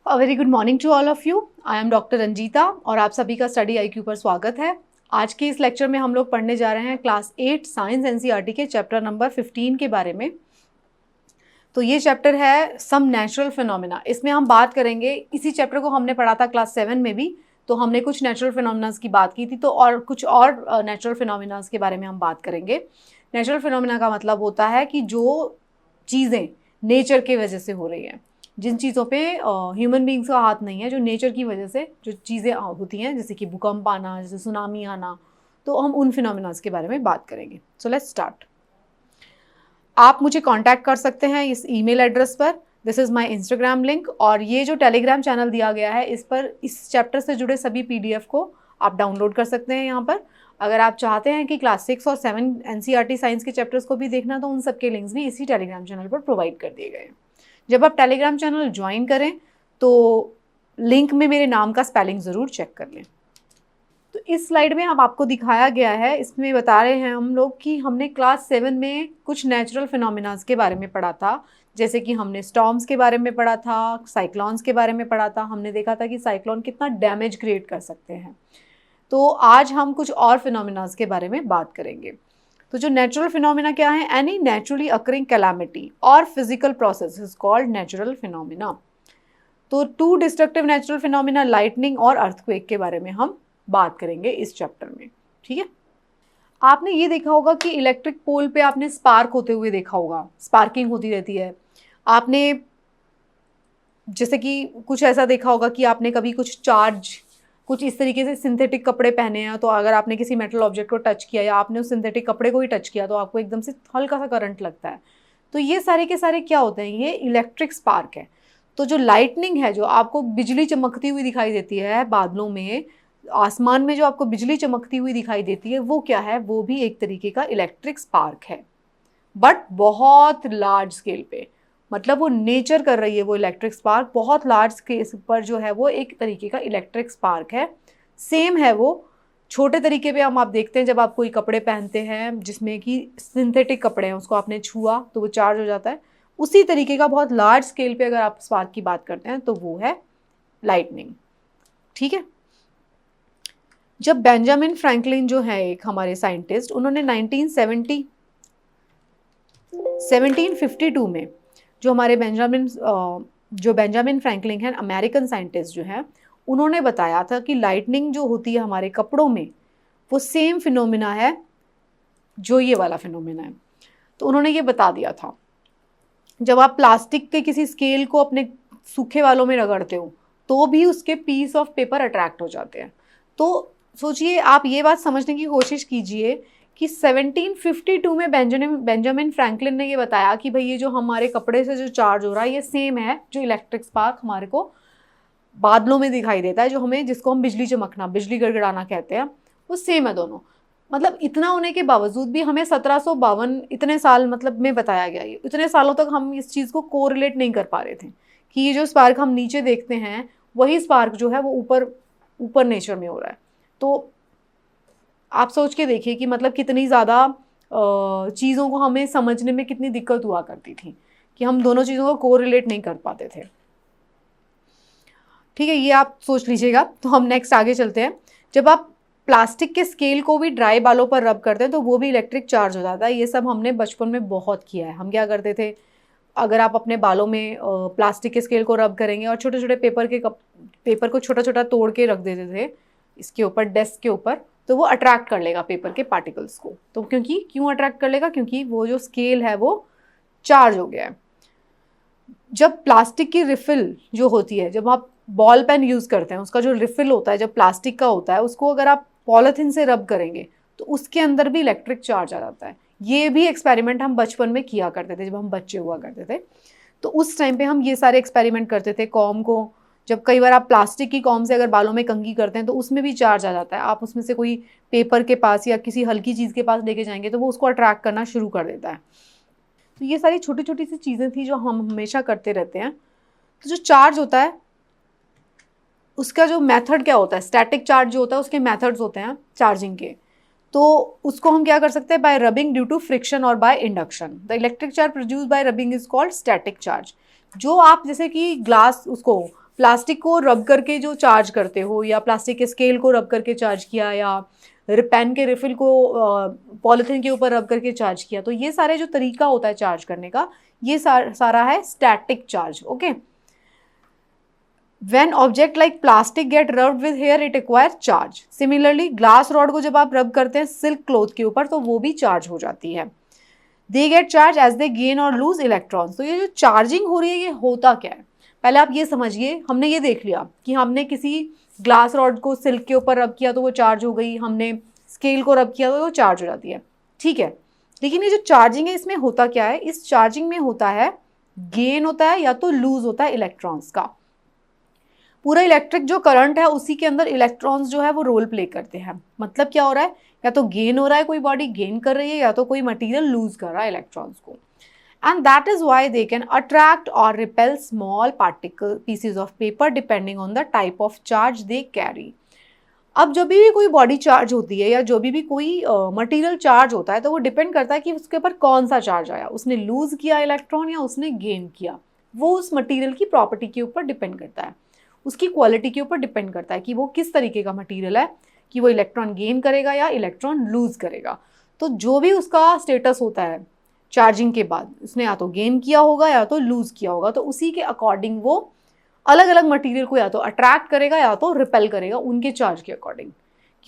A very good morning to all of you. I am doctor Ranjita और आप सभी का स्टडी आईक्यू पर स्वागत है। आज के इस लेक्चर में हम लोग पढ़ने जा रहे हैं क्लास 8 साइंस एनसीईआरटी के चैप्टर नंबर 15 के बारे में। तो ये चैप्टर है सम नेचुरल फिनोमिना। इसमें हम बात करेंगे, इसी चैप्टर को हमने पढ़ा था क्लास 7 में भी, तो हमने कुछ नेचुरल फिनोमिनास की बात की थी, तो और कुछ और नेचुरल फिनोमिनास के बारे में हम बात करेंगे। नेचुरल फिनोमिना का मतलब होता है कि जो चीज़ें नेचर की वजह से हो रही हैं, जिन चीज़ों पे ह्यूमन बींग्स का हाथ नहीं है, जो नेचर की वजह से जो चीज़ें होती हैं, जैसे कि भूकंप आना, जैसे सुनामी आना, तो हम उन फिनोमिनास के बारे में बात करेंगे। So let's start. आप मुझे कांटेक्ट कर सकते हैं इस ईमेल एड्रेस पर। This is my Instagram link, और ये जो टेलीग्राम चैनल दिया गया है, इस पर इस चैप्टर से जुड़े सभी पीडीएफ को आप डाउनलोड कर सकते हैं यहाँ पर। अगर आप चाहते हैं कि क्लास 6 और 7 एनसीईआरटी साइंस के चैप्टर्स को भी देखना, तो उन सब के लिंक्स भी इसी टेलीग्राम चैनल पर प्रोवाइड कर दिए गए हैं। जब आप टेलीग्राम चैनल ज्वाइन करें तो लिंक में मेरे नाम का स्पेलिंग ज़रूर चेक कर लें। तो इस स्लाइड में हम आपको दिखाया गया है, इसमें बता रहे हैं हम लोग कि हमने क्लास 7 में कुछ नेचुरल फिनोमिनास के बारे में पढ़ा था। जैसे कि हमने स्टॉर्म्स के बारे में पढ़ा था, साइक्लोन्स के बारे में पढ़ा था। हमने देखा था कि साइक्लोन कितना डैमेज क्रिएट कर सकते हैं। तो आज हम कुछ और फिनोमिनास के बारे में बात करेंगे। तो जो नेचुरल फिनोमिना क्या है? एनी नेचुरली अकरिंग कैलामिटी और physical process is called natural phenomena. तो two destructive natural phenomena, lightning और अर्थक्वेक के बारे में हम बात करेंगे इस चैप्टर में। ठीक है, आपने ये देखा होगा कि इलेक्ट्रिक पोल पे आपने स्पार्क होते हुए देखा होगा, स्पार्किंग होती रहती है। आपने जैसे कि कुछ ऐसा देखा होगा कि आपने कभी कुछ इस तरीके से सिंथेटिक कपड़े पहने हैं, तो अगर आपने किसी मेटल ऑब्जेक्ट को टच किया या आपने उस सिंथेटिक कपड़े को ही टच किया, तो आपको एकदम से हल्का सा करंट लगता है। तो ये सारे के सारे क्या होते हैं? ये इलेक्ट्रिक स्पार्क है। तो जो लाइटनिंग है, जो आपको बिजली चमकती हुई दिखाई देती है बादलों में, आसमान में जो आपको बिजली चमकती हुई दिखाई देती है, वो क्या है? वो भी एक तरीके का इलेक्ट्रिक स्पार्क है, बट बहुत लार्ज स्केल पे। मतलब वो नेचर कर रही है वो इलेक्ट्रिक स्पार्क, बहुत लार्ज स्केल पर जो है वो एक तरीके का इलेक्ट्रिक स्पार्क है। सेम है वो छोटे तरीके पे आप देखते हैं, जब आप कोई कपड़े पहनते हैं जिसमें कि सिंथेटिक कपड़े हैं, उसको आपने छुआ तो वो चार्ज हो जाता है। उसी तरीके का बहुत लार्ज स्केल पे अगर आप स्पार्क की बात करते हैं, तो वो है लाइटनिंग। ठीक है, जब बेंजामिन फ्रैंकलिन जो है एक हमारे साइंटिस्ट, उन्होंने 1752 में जो बेंजामिन फ्रैंकलिन है, अमेरिकन साइंटिस्ट जो है, उन्होंने बताया था कि लाइटनिंग जो होती है हमारे कपड़ों में, वो सेम फिनोमिना है जो ये वाला फिनोमिना है। तो उन्होंने ये बता दिया था। जब आप प्लास्टिक के किसी स्केल को अपने सूखे वालों में रगड़ते हो, तो भी उसके पीस ऑफ पेपर अट्रैक्ट हो जाते हैं। तो सोचिए, आप ये बात समझने की कोशिश कीजिए कि 1752 में बेंजामिन फ्रैंकलिन ने ये बताया कि भाई ये जो हमारे कपड़े से जो चार्ज हो रहा है, ये सेम है जो इलेक्ट्रिक स्पार्क हमारे को बादलों में दिखाई देता है, जिसको हम बिजली चमकना, बिजली गड़गड़ाना कहते हैं, वो सेम है दोनों। मतलब इतना होने के बावजूद भी हमें 1752 इतने साल मतलब में बताया गया, ये इतने सालों तक हम इस चीज़ को कोरिलेट नहीं कर पा रहे थे कि ये जो स्पार्क हम नीचे देखते हैं, वही स्पार्क जो है वो ऊपर नेचर में हो रहा है। तो आप सोच के देखिए कि मतलब कितनी ज़्यादा चीज़ों को हमें समझने में कितनी दिक्कत हुआ करती थी कि हम दोनों चीज़ों को कोरिलेट नहीं कर पाते थे। ठीक है, ये आप सोच लीजिएगा। तो हम नेक्स्ट आगे चलते हैं। जब आप प्लास्टिक के स्केल को भी ड्राई बालों पर रब करते हैं, तो वो भी इलेक्ट्रिक चार्ज हो जाता है। ये सब हमने बचपन में बहुत किया है। हम क्या करते थे, अगर आप अपने बालों में प्लास्टिक के स्केल को रब करेंगे और छोटे छोटे पेपर को छोटा छोटा तोड़ के रख देते थे इसके ऊपर, डेस्क के ऊपर, तो वो अट्रैक्ट कर लेगा पेपर के पार्टिकल्स को। तो क्यों अट्रैक्ट कर लेगा? क्योंकि वो जो स्केल है वो चार्ज हो गया है। जब प्लास्टिक की रिफिल जो होती है, जब आप बॉल पेन यूज़ करते हैं, उसका जो रिफिल होता है, जब प्लास्टिक का होता है, उसको अगर आप पॉलीथिन से रब करेंगे, तो उसके अंदर भी इलेक्ट्रिक चार्ज आ जाता है। ये भी एक्सपेरिमेंट हम बचपन में किया करते थे, जब हम बच्चे हुआ करते थे। तो उस टाइम पे हम ये सारे एक्सपेरिमेंट करते थे। कॉम को, जब कई बार आप प्लास्टिक की कॉम से अगर बालों में कंघी करते हैं, तो उसमें भी चार्ज आ जाता है। आप उसमें से कोई पेपर के पास या किसी हल्की चीज़ के पास लेके जाएंगे, तो वो उसको अट्रैक्ट करना शुरू कर देता है। तो ये सारी छोटी छोटी सी चीज़ें थी जो हम हमेशा करते रहते हैं। तो जो चार्ज होता है, उसका जो मेथड क्या होता है, स्टैटिक चार्ज जो होता है, उसके मेथड्स होते हैं चार्जिंग के। तो उसको हम क्या कर सकते हैं? By rubbing due to friction और by induction. The electric charge produce by rubbing is called static charge. जो आप जैसे कि ग्लास, उसको प्लास्टिक को रब करके जो चार्ज करते हो, या प्लास्टिक के स्केल को रब करके चार्ज किया, या पेन के रिफिल को पॉलिथीन के ऊपर रब करके चार्ज किया, तो ये सारे जो तरीका होता है चार्ज करने का, ये सारा है static charge. Okay, When object like plastic get rubbed with hair, it acquires charge. Similarly, glass rod को जब आप रब करते हैं सिल्क क्लोथ के ऊपर तो वो भी चार्ज हो जाती है। They get charge as they gain or lose electrons. तो ये जो चार्जिंग हो रही है ये होता क्या है, पहले आप ये समझिए। हमने ये देख लिया कि हमने किसी ग्लास रॉड को सिल्क के ऊपर रब किया तो वो चार्ज हो गई, हमने स्केल को रब किया तो वो चार्ज हो जाती है, ठीक है। लेकिन ये जो चार्जिंग है इसमें होता क्या है, इस चार्जिंग में होता है गेन होता है या तो लूज होता है इलेक्ट्रॉन्स का। पूरा इलेक्ट्रिक जो करंट है उसी के अंदर इलेक्ट्रॉन्स जो है वो रोल प्ले करते हैं। मतलब क्या हो रहा है, या तो गेन हो रहा है, कोई बॉडी गेन कर रही है, या तो कोई मटेरियल लूज कर रहा है इलेक्ट्रॉन्स को। And that is why they can attract और repel small particle pieces of paper depending on the type of charge they carry. अब जब भी कोई बॉडी चार्ज होती है या जो भी कोई मटेरियल चार्ज होता है तो वो डिपेंड करता है कि उसके ऊपर कौन सा चार्ज आया, उसने लूज किया इलेक्ट्रॉन या उसने गेन किया। वो उस मटेरियल की प्रॉपर्टी के ऊपर डिपेंड करता है, उसकी क्वालिटी के ऊपर डिपेंड करता है कि वो किस तरीके का मटेरियल है, कि वो इलेक्ट्रॉन गेन करेगा या इलेक्ट्रॉन लूज करेगा। तो जो भी उसका स्टेटस होता है चार्जिंग के बाद, उसने या तो गेन किया होगा या तो लूज किया होगा, तो उसी के अकॉर्डिंग वो अलग अलग मटेरियल को या तो अट्रैक्ट करेगा या तो रिपेल करेगा, उनके चार्ज के अकॉर्डिंग,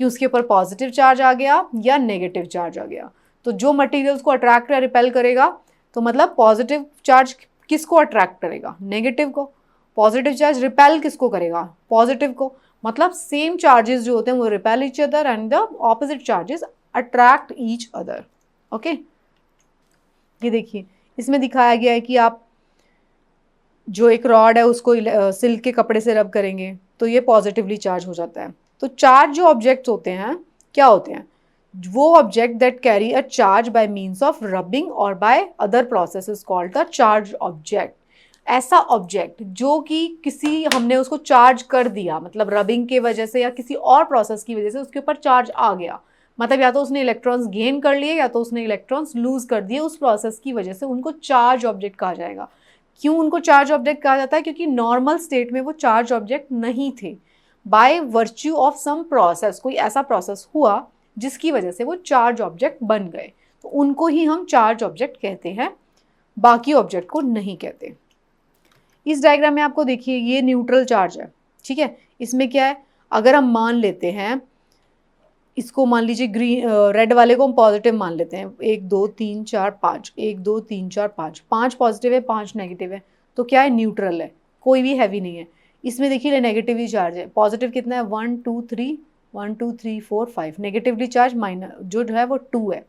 कि उसके ऊपर पॉजिटिव चार्ज आ गया या नेगेटिव चार्ज आ गया। तो जो मटेरियल्स को अट्रैक्ट या रिपेल करेगा, तो मतलब पॉजिटिव चार्ज किसको अट्रैक्ट करेगा, नेगेटिव को। पॉजिटिव चार्ज रिपेल किसको करेगा, पॉजिटिव को। मतलब सेम चार्जेस जो होते हैं वो repel each other and the opposite charges attract each other. Okay, ये देखिए इसमें दिखाया गया है कि आप जो एक रॉड है उसको सिल्क के कपड़े से रब करेंगे तो ये पॉजिटिवली चार्ज हो जाता है। तो चार्ज जो ऑब्जेक्ट्स होते हैं क्या होते हैं, वो object that carry a charge by means of rubbing और by other process is called the charge object. ऐसा ऑब्जेक्ट जो कि किसी हमने उसको चार्ज कर दिया, मतलब रबिंग के वजह से या किसी और प्रोसेस की वजह से उसके ऊपर चार्ज आ गया, मतलब या तो उसने इलेक्ट्रॉन्स गेन कर लिए या तो उसने इलेक्ट्रॉन्स लूज कर दिए, उस प्रोसेस की वजह से उनको चार्ज ऑब्जेक्ट कहा जाएगा। क्यों उनको चार्ज ऑब्जेक्ट कहा जाता है, क्योंकि नॉर्मल स्टेट में वो चार्ज ऑब्जेक्ट नहीं थे। By virtue of some process, कोई ऐसा प्रोसेस हुआ जिसकी वजह से वो चार्ज ऑब्जेक्ट बन गए, तो उनको ही हम चार्ज ऑब्जेक्ट कहते हैं, बाकी ऑब्जेक्ट को नहीं कहते। इस डायग्राम में आपको देखिए ये न्यूट्रल चार्ज है, ठीक है। इसमें क्या है, अगर हम मान लेते हैं इसको, मान लीजिए ग्रीन रेड वाले को हम पॉजिटिव मान लेते हैं, 1 2 3 4 5, 1 2 3 4 5, 5 पॉजिटिव है 5 नेगेटिव है, तो क्या है, न्यूट्रल है, कोई भी हैवी नहीं है। इसमें देखिए नेगेटिवली चार्ज है, पॉजिटिव कितना है 1 2 3 1 2 3 4 5, नेगेटिवली चार्ज माइनस जो है वो 2 है,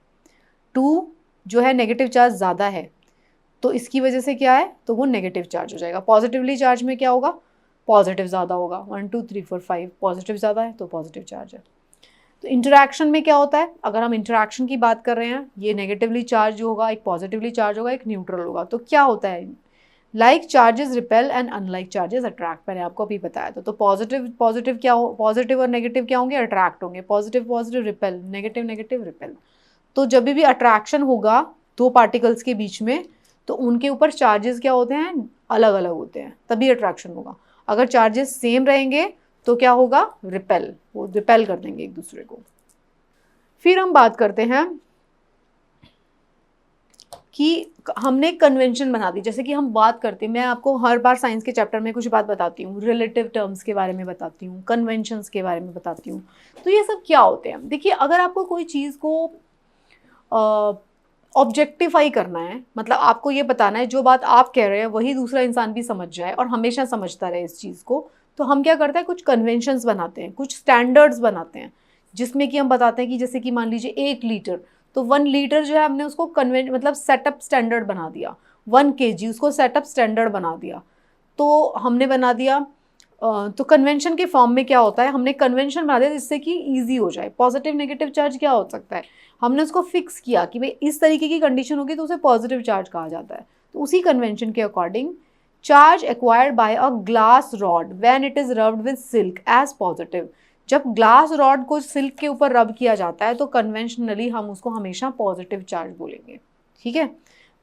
2 जो है नेगेटिव चार्ज ज़्यादा है, तो इसकी वजह से क्या है, तो वो नेगेटिव चार्ज हो जाएगा। पॉजिटिवली चार्ज में क्या होगा, पॉजिटिव ज़्यादा होगा, 1 2 3 4 5 पॉजिटिव ज़्यादा है तो पॉजिटिव चार्ज है। तो इंटरैक्शन में क्या होता है, अगर हम इंटरैक्शन की बात कर रहे हैं, ये नेगेटिवली चार्ज जो होगा एक पॉजिटिवली चार्ज होगा, एक न्यूट्रल होगा। तो क्या होता है, like charges repel and unlike charges attract, मैंने आपको अभी बताया था। तो पॉजिटिव क्या हो, पॉजिटिव और नेगेटिव क्या होंगे, अट्रैक्ट होंगे, पॉजिटिव रिपेल, नेगेटिव रिपेल। तो जब भी अट्रैक्शन होगा दो पार्टिकल्स के बीच में, तो उनके ऊपर चार्जेस क्या होते हैं, अलग अलग होते हैं, तभी अट्रैक्शन होगा। अगर चार्जेस सेम रहेंगे तो क्या होगा, रिपेल, वो रिपेल कर देंगे एक दूसरे को। फिर हम बात करते हैं कि हमने कन्वेंशन बना दी, जैसे कि हम बात करते हैं, मैं आपको हर बार साइंस के चैप्टर में कुछ बात बताती हूँ, रिलेटिव टर्म्स के बारे में बताती हूँ, कन्वेंशंस के बारे में बताती हूँ। तो ये सब क्या होते हैं, देखिए अगर आपको कोई चीज़ को ऑब्जेक्टिफाई करना है, मतलब आपको ये बताना है जो बात आप कह रहे हैं वही दूसरा इंसान भी समझ जाए और हमेशा समझता रहे इस चीज़ को, तो हम क्या करते हैं, कुछ कन्वेंशंस बनाते हैं, कुछ स्टैंडर्ड्स बनाते हैं, जिसमें कि हम बताते हैं कि जैसे कि मान लीजिए 1 लीटर, तो 1 लीटर जो है हमने उसको मतलब सेटअप स्टैंडर्ड बना दिया, 1 kg उसको सेटअप स्टैंडर्ड बना दिया, तो हमने बना दिया। तो कन्वेंशन के फॉर्म में क्या होता है, हमने कन्वेंशन बना दिया जिससे कि ईजी हो जाए। पॉजिटिव नेगेटिव चार्ज क्या हो सकता है, हमने उसको फिक्स किया कि भाई इस तरीके की कंडीशन होगी तो उसे पॉजिटिव चार्ज कहा जाता है। तो उसी कन्वेंशन के according charge acquired by a glass rod when it is rubbed with silk as positive, जब ग्लास रॉड को सिल्क के ऊपर रब किया जाता है तो कन्वेंशनली हम उसको हमेशा पॉजिटिव चार्ज बोलेंगे, ठीक है।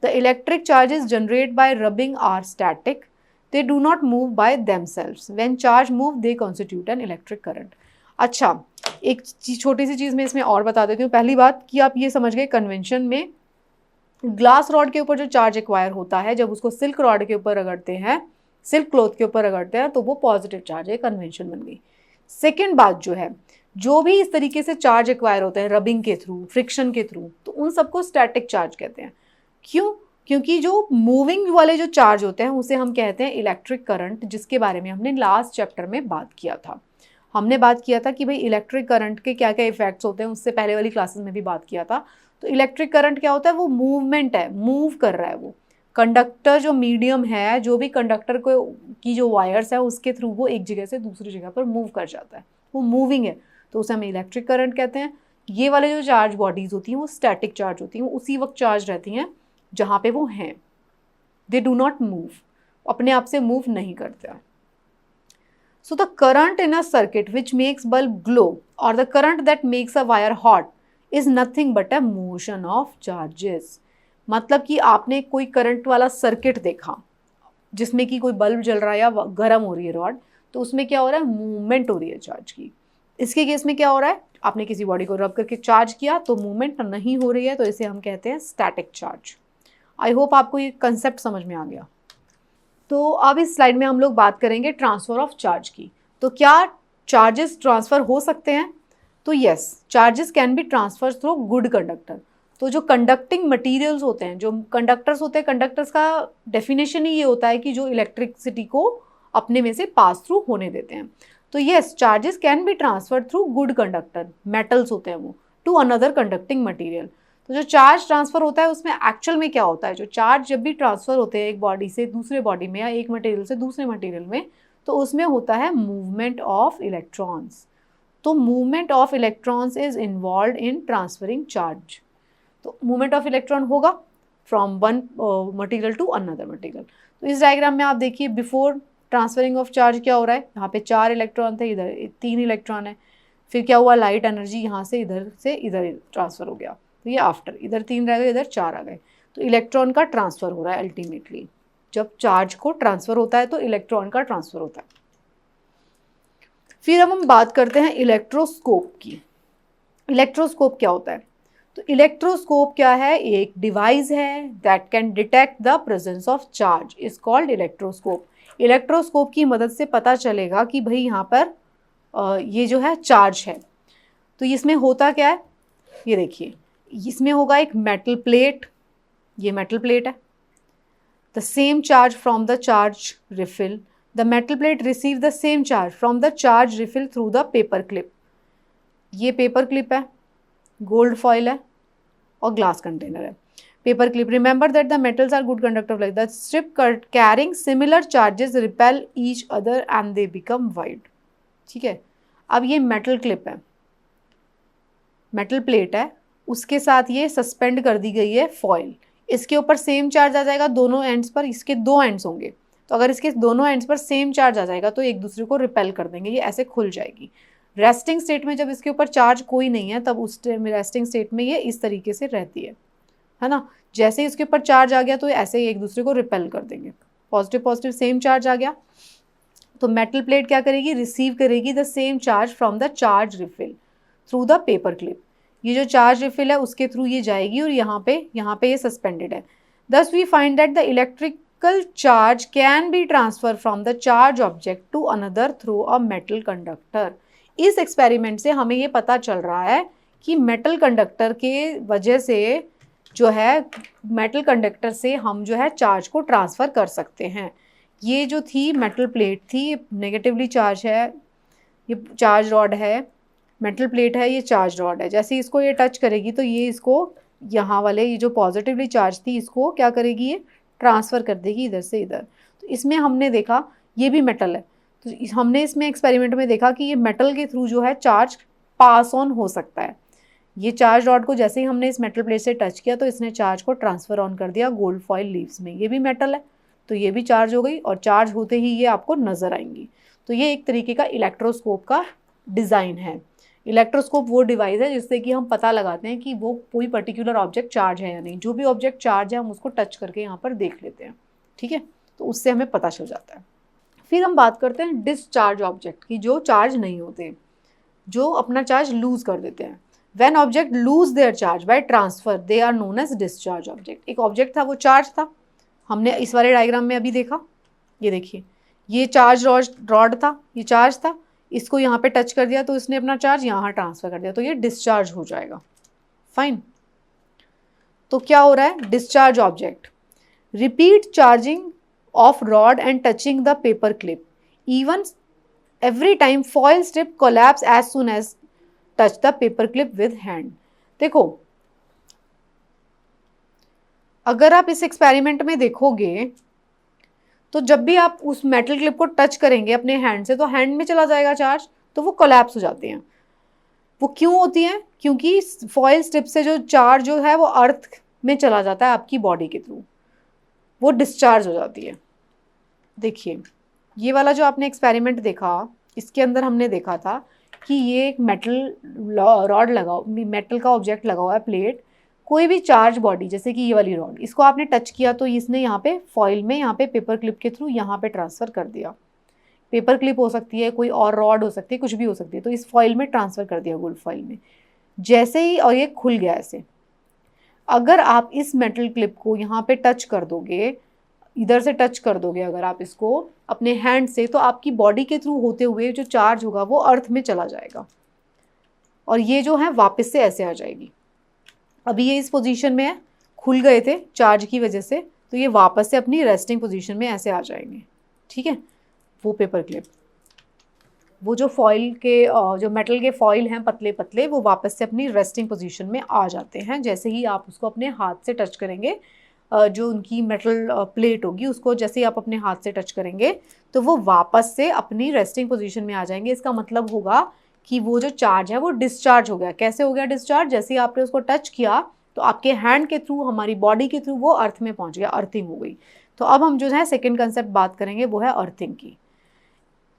The electric charges generate by rubbing are static, they do not move by themselves, when charge move they constitute an electric current. अच्छा, एक छोटी सी चीज़ मैं इसमें और बता देती हूँ। पहली बात कि आप ये समझ गए, कन्वेंशन में ग्लास रॉड के ऊपर जो चार्ज एक्वायर होता है, जब उसको सिल्क रॉड के ऊपर रगड़ते हैं, सिल्क क्लॉथ के ऊपर रगड़ते हैं, तो वो पॉजिटिव चार्ज है, कन्वेंशन बन गई। सेकेंड बात जो है, जो भी इस तरीके से चार्ज एक्वायर होते हैं रबिंग के थ्रू, फ्रिक्शन के थ्रू, तो उन सबको स्टैटिक चार्ज कहते हैं। क्यों? क्योंकि जो मूविंग वाले जो चार्ज होते हैं उसे हम कहते हैं इलेक्ट्रिक करंट, जिसके बारे में हमने लास्ट चैप्टर में बात किया था। हमने बात किया था कि भाई इलेक्ट्रिक करंट के क्या क्या इफेक्ट्स होते हैं, उससे पहले वाली क्लासेस में भी बात किया था। तो इलेक्ट्रिक करंट क्या होता है? वो मूवमेंट है, मूव कर रहा है वो कंडक्टर, जो मीडियम है, जो भी कंडक्टर को की जो वायर्स है उसके थ्रू वो एक जगह से दूसरी जगह पर मूव कर जाता है, वो मूविंग है, तो उसे हम इलेक्ट्रिक करंट कहते हैं। ये वाले जो चार्ज बॉडीज होती हैं वो स्टैटिक चार्ज होती हैं, वो उसी वक्त चार्ज रहती हैं जहाँ पे वो हैं, दे डू नॉट मूव, अपने आप से मूव नहीं करते। So the current in a circuit which makes bulb glow or the current that makes a wire hot is nothing but a motion of charges। मतलब कि आपने कोई करंट वाला सर्किट देखा जिसमें कि कोई बल्ब जल रहा है या गर्म हो रही है रॉड, तो उसमें क्या हो रहा है? मूवमेंट हो रही है चार्ज की। इसके केस में क्या हो रहा है? आपने किसी बॉडी को रब करके चार्ज किया तो मूवमेंट नहीं हो रही है, तो इसे हम कहते हैं स्टैटिक चार्ज। आई होप आपको ये कंसेप्ट समझ में आ गया। तो अब इस स्लाइड में हम लोग बात करेंगे ट्रांसफ़र ऑफ चार्ज की। तो क्या चार्जेस ट्रांसफ़र हो सकते हैं? तो yes, charges can be transfer through good conductor. तो जो कंडक्टिंग मटेरियल्स होते हैं, जो कंडक्टर्स होते हैं, कंडक्टर्स का डेफिनेशन ही ये होता है कि जो इलेक्ट्रिसिटी को अपने में से पास थ्रू होने देते हैं। तो yes, charges can be transfer through good conductor, metals होते हैं वो, टू अनदर कंडक्टिंग मटेरियल। तो जो चार्ज ट्रांसफ़र होता है उसमें एक्चुअल में क्या होता है? जो चार्ज जब भी ट्रांसफ़र होते हैं एक बॉडी से दूसरे बॉडी में या एक मटेरियल से दूसरे मटेरियल में, तो उसमें होता है मूवमेंट ऑफ इलेक्ट्रॉन्स। तो movement of electrons is involve in transferring charge. तो मूवमेंट ऑफ इलेक्ट्रॉन होगा from one material to another material. तो इस डायग्राम में आप देखिए, बिफोर ट्रांसफरिंग ऑफ चार्ज क्या हो रहा है? यहाँ पे 4 इलेक्ट्रॉन थे, इधर 3 इलेक्ट्रॉन है। फिर क्या हुआ? लाइट एनर्जी यहाँ से इधर ट्रांसफ़र हो गया। तो ये आफ्टर, इधर 3 रह गए, इधर 4 आ गए। तो इलेक्ट्रॉन का ट्रांसफ़र हो रहा है अल्टीमेटली। जब चार्ज को ट्रांसफ़र होता है तो इलेक्ट्रॉन का ट्रांसफ़र होता है। फिर हम बात करते हैं इलेक्ट्रोस्कोप की। इलेक्ट्रोस्कोप क्या होता है? तो इलेक्ट्रोस्कोप क्या है? एक डिवाइस है that can detect the presence of charge, is called electroscope. Electroscope की मदद से पता चलेगा कि भाई यहाँ पर ये जो है चार्ज है। तो इसमें होता क्या है? ये देखिए, इसमें होगा एक मेटल प्लेट, ये मेटल प्लेट है। The same charge from the charge refill, the metal plate receive the same charge from the charge refill through the paper clip. ये पेपर क्लिप है, गोल्ड फॉइल है और ग्लास कंटेनर है। Paper clip, remember that the metals are good conductor like the strip carrying similar charges repel each other and they become wide. ठीक है, अब ये metal clip है, मेटल प्लेट है, उसके साथ ये सस्पेंड कर दी गई है फॉइल। इसके ऊपर सेम चार्ज आ जाएगा दोनों एंड्स पर, इसके 2 एंड्स होंगे। तो अगर इसके दोनों एंड्स पर सेम चार्ज आ जाएगा तो एक दूसरे को रिपेल कर देंगे, ये ऐसे खुल जाएगी। रेस्टिंग स्टेट में जब इसके ऊपर चार्ज कोई नहीं है तब उस रेस्टिंग स्टेट में ये इस तरीके से रहती है ना। जैसे ही इसके ऊपर चार्ज आ गया तो ऐसे ही एक दूसरे को रिपेल कर देंगे। पॉजिटिव पॉजिटिव सेम चार्ज आ गया तो मेटल प्लेट क्या करेगी? रिसीव करेगी the same charge from the charge refill through the paper clip. ये जो चार्ज रिफिल है उसके थ्रू ये जाएगी और यहाँ पे ये सस्पेंडेड है। Thus we find that the electrical charge can be transfer from the charge object to another through a metal conductor. इस एक्सपेरिमेंट से हमें ये पता चल रहा है कि मेटल कंडक्टर के वजह से जो है, मेटल कंडक्टर से हम जो है चार्ज को ट्रांसफ़र कर सकते हैं। ये जो थी मेटल प्लेट थी, नेगेटिवली चार्ज है, ये चार्ज रॉड है, मेटल प्लेट है, ये चार्ज रॉड है। जैसे इसको ये टच करेगी तो ये इसको यहाँ वाले ये जो पॉजिटिवली चार्ज थी इसको क्या करेगी? ये ट्रांसफ़र कर देगी इधर से इधर। तो इसमें हमने देखा ये भी मेटल है, तो हमने इसमें एक्सपेरिमेंट में देखा कि ये मेटल के थ्रू जो है चार्ज पास ऑन हो सकता है। ये चार्ज रॉड को जैसे ही हमने इस मेटल प्लेट से टच किया तो इसने चार्ज को ट्रांसफ़र ऑन कर दिया गोल्ड फॉइल लीव्स में। ये भी मेटल है तो ये भी चार्ज हो गई और चार्ज होते ही ये आपको नज़र आएंगी। तो ये एक तरीके का इलेक्ट्रोस्कोप का डिज़ाइन है। इलेक्ट्रोस्कोप वो डिवाइस है जिससे कि हम पता लगाते हैं कि वो कोई पर्टिकुलर ऑब्जेक्ट चार्ज है या नहीं। जो भी ऑब्जेक्ट चार्ज है हम उसको टच करके यहाँ पर देख लेते हैं। ठीक है, तो उससे हमें पता चल जाता है। फिर हम बात करते हैं डिस्चार्ज ऑब्जेक्ट की, जो चार्ज नहीं होते, जो अपना चार्ज लूज कर देते हैं। When object lose their charge by transfer they are known as discharge object. एक ऑब्जेक्ट था, वो चार्ज था, हमने इस वाले डायग्राम में अभी देखा, ये देखिए, ये चार्ज रॉड था, ये चार्ज था, इसको यहाँ पे टच कर दिया तो इसने अपना चार्ज यहाँ ट्रांसफर कर दिया, तो ये डिस्चार्ज हो जाएगा। फाइन। तो क्या हो रहा है, discharge object, repeat charging of rod and touching the paper clip, even every time foil strip collapse as soon as touch the paper clip with hand। देखो, अगर आप इस एक्सपेरिमेंट में देखोगे तो जब भी आप उस मेटल क्लिप को टच करेंगे अपने हैंड से तो हैंड में चला जाएगा चार्ज, तो वो कोलैप्स हो जाती हैं। वो क्यों होती हैं? क्योंकि फॉयल स्ट्रिप से जो चार्ज जो है वो अर्थ में चला जाता है आपकी बॉडी के थ्रू, वो डिस्चार्ज हो जाती है। देखिए, ये वाला जो आपने एक्सपेरिमेंट देखा, इसके अंदर हमने देखा था कि ये एक मेटल रॉड लगा, मेटल का ऑब्जेक्ट लगा हुआ है, प्लेट, कोई भी चार्ज बॉडी जैसे कि ये वाली रॉड, इसको आपने टच किया तो इसने यहाँ पे फॉइल में, यहाँ पे पेपर क्लिप के थ्रू यहाँ पे ट्रांसफ़र कर दिया। पेपर क्लिप हो सकती है, कोई और रॉड हो सकती है, कुछ भी हो सकती है, तो इस फॉइल में ट्रांसफ़र कर दिया, गोल्ड फॉइल में जैसे ही, और ये खुल गया ऐसे। अगर आप इस मेटल क्लिप को यहाँ पे टच कर दोगे, इधर से टच कर दोगे अगर आप इसको अपने हैंड से, तो आपकी बॉडी के थ्रू होते हुए जो चार्ज होगा वो अर्थ में चला जाएगा, और ये जो है वापस से ऐसे आ जाएगी। अभी ये इस पोजीशन में है, खुल गए थे चार्ज की वजह से, तो ये वापस से अपनी रेस्टिंग पोजीशन में ऐसे आ जाएंगे। ठीक है, वो पेपर क्लिप, वो जो फॉइल के जो मेटल के फॉइल हैं पतले पतले, वो वापस से अपनी रेस्टिंग पोजीशन में आ जाते हैं जैसे ही आप उसको अपने हाथ से टच करेंगे। जो उनकी मेटल प्लेट होगी उसको जैसे ही आप अपने हाथ से टच करेंगे तो वो वापस से अपनी रेस्टिंग पोजीशन में आ जाएंगे। इसका मतलब होगा कि वो जो चार्ज है वो डिस्चार्ज हो गया। कैसे हो गया डिस्चार्ज? जैसे ही आपने उसको टच किया तो आपके हैंड के थ्रू, हमारी बॉडी के थ्रू वो अर्थ में पहुंच गया, अर्थिंग हो गई। तो अब हम जो है सेकेंड कंसेप्ट बात करेंगे, वो है अर्थिंग की।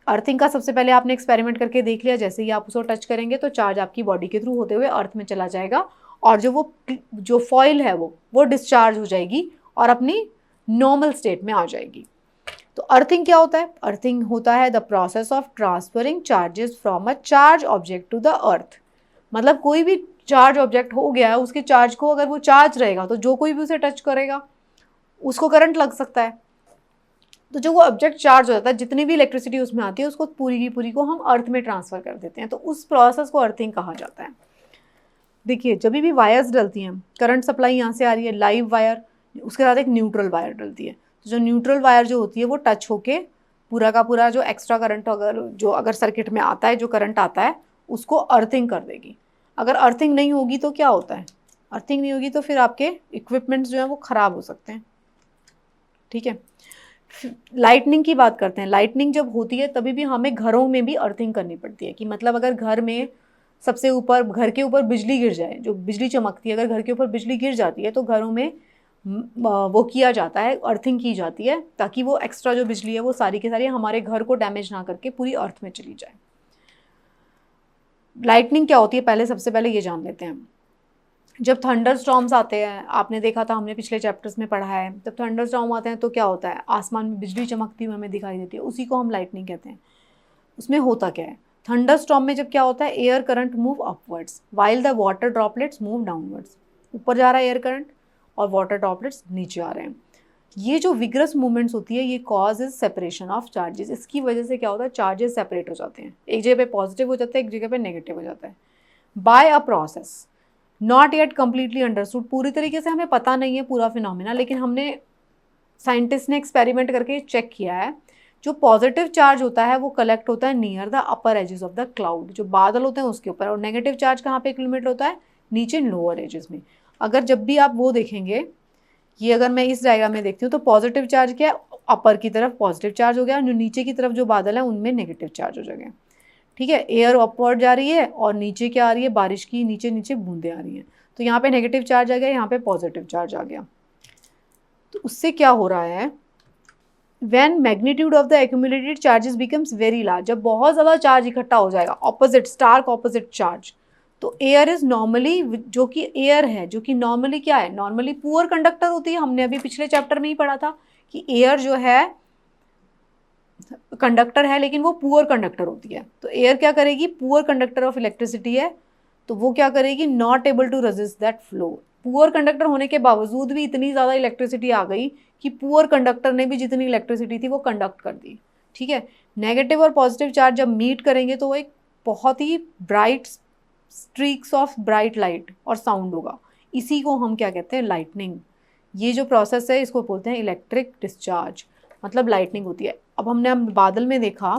अर्थिंग का सबसे पहले आपने एक्सपेरिमेंट करके देख लिया, जैसे ही आप उसको टच करेंगे तो चार्ज आपकी बॉडी के थ्रू होते हुए अर्थ में चला जाएगा, और जो फॉइल है वो डिस्चार्ज हो जाएगी और अपनी नॉर्मल स्टेट में आ जाएगी। तो अर्थिंग क्या होता है? अर्थिंग होता है the process of transferring charges from a charge object to the earth. मतलब कोई भी चार्ज ऑब्जेक्ट हो गया है, उसके चार्ज को, अगर वो चार्ज रहेगा तो जो कोई भी उसे टच करेगा उसको करंट लग सकता है। तो जो वो ऑब्जेक्ट चार्ज हो जाता है, जितनी भी इलेक्ट्रिसिटी उसमें आती है उसको पूरी की पूरी को हम अर्थ में ट्रांसफ़र कर देते हैं, तो उस प्रोसेस को अर्थिंग कहा जाता है। देखिए, जब भी वायर्स डलती हैं, करंट सप्लाई यहाँ से आ रही है, लाइव वायर, उसके साथ एक न्यूट्रल वायर डलती है, तो जो न्यूट्रल वायर जो होती है वो टच होके पूरा का पूरा जो एक्स्ट्रा करंट अगर सर्किट में आता है, जो करंट आता है उसको अर्थिंग कर देगी। अगर अर्थिंग नहीं होगी तो क्या होता है? अर्थिंग नहीं होगी तो फिर आपके इक्विपमेंट्स जो हैं वो ख़राब हो सकते हैं। ठीक है, लाइटनिंग की बात करते हैं। लाइटनिंग जब होती है तभी भी हमें घरों में भी अर्थिंग करनी पड़ती है, कि मतलब अगर घर में सबसे ऊपर, घर के ऊपर बिजली गिर जाए, जो बिजली चमकती है, अगर घर के ऊपर बिजली गिर जाती है तो घरों में वो किया जाता है, अर्थिंग की जाती है, ताकि वो एक्स्ट्रा जो बिजली है वो सारी की सारी हमारे घर को डैमेज ना करके पूरी अर्थ में चली जाए। लाइटनिंग क्या होती है पहले, सबसे पहले ये जान लेते हैं। जब थंडर स्टॉर्म्स आते हैं, आपने देखा था, हमने पिछले चैप्टर्स में पढ़ा है, जब थंडर स्टॉर्म आते हैं तो क्या होता है? आसमान में बिजली चमकती हुई हमें दिखाई देती है, उसी को हम लाइटनिंग कहते हैं। उसमें होता क्या है? थंडर स्टॉर्म में जब क्या होता है, air current move upwards while the water droplets move downwards. ऊपर जा रहा है एयर करंट और वाटर ड्रॉपलेट्स नीचे आ रहे हैं। ये जो विग्रस मूवमेंट्स होती है ये cause is separation of charges. इसकी वजह से क्या होता है? चार्जेस सेपरेट हो जाते हैं, एक जगह पे पॉजिटिव हो जाता है, एक जगह पे नेगेटिव हो जाता है, by a process not yet completely understood. पूरी तरीके से हमें पता नहीं है पूरा फिनोमिना, लेकिन हमने, साइंटिस्ट ने एक्सपेरिमेंट करके चेक किया है। जो पॉजिटिव चार्ज होता है वो कलेक्ट होता है near the upper edges of the cloud, जो बादल होते हैं उसके ऊपर, और नेगेटिव चार्ज कहाँ पे एक्यूमुलेट होता है? नीचे लोअर एजेस में। अगर जब भी आप वो देखेंगे, ये अगर मैं इस डायग्राम में देखती हूँ तो पॉजिटिव चार्ज क्या है? अपर की तरफ पॉजिटिव चार्ज हो गया, और नीचे की तरफ जो बादल है उनमें नेगेटिव चार्ज हो जाएंगे। ठीक है, एयर अपवर्ड जा रही है और नीचे क्या आ रही है? बारिश की नीचे नीचे बूंदें आ रही हैं, तो यहाँ पे नेगेटिव चार्ज आ गया, यहाँ पे पॉजिटिव चार्ज आ गया। तो उससे क्या हो रहा है? When magnitude of the accumulated charges becomes very large, जब बहुत ज़्यादा चार्ज इकट्ठा हो जाएगा, ऑपोजिट, स्टार्क ऑपोजिट चार्ज, तो एयर इज नॉर्मली, जो कि एयर है, जो कि नॉर्मली क्या है, नॉर्मली पुअर कंडक्टर होती है। हमने अभी पिछले चैप्टर में ही पढ़ा था कि एयर जो है कंडक्टर है, लेकिन वो पुअर कंडक्टर होती है। तो एयर क्या करेगी, पुअर कंडक्टर ऑफ इलेक्ट्रिसिटी है, तो वो क्या करेगी, not able to resist that flow. Poor conductor होने के बावजूद भी इतनी ज़्यादा इलेक्ट्रिसिटी आ गई कि पुअर कंडक्टर ने भी जितनी इलेक्ट्रिसिटी थी वो कंडक्ट कर दी। ठीक है, नेगेटिव और पॉजिटिव चार्ज जब मीट करेंगे तो वो एक बहुत ही bright streaks of bright light और साउंड होगा। इसी को हम क्या कहते हैं, लाइटनिंग। ये जो प्रोसेस है इसको बोलते हैं इलेक्ट्रिक डिस्चार्ज, मतलब लाइटनिंग होती है। अब हमने बादल में देखा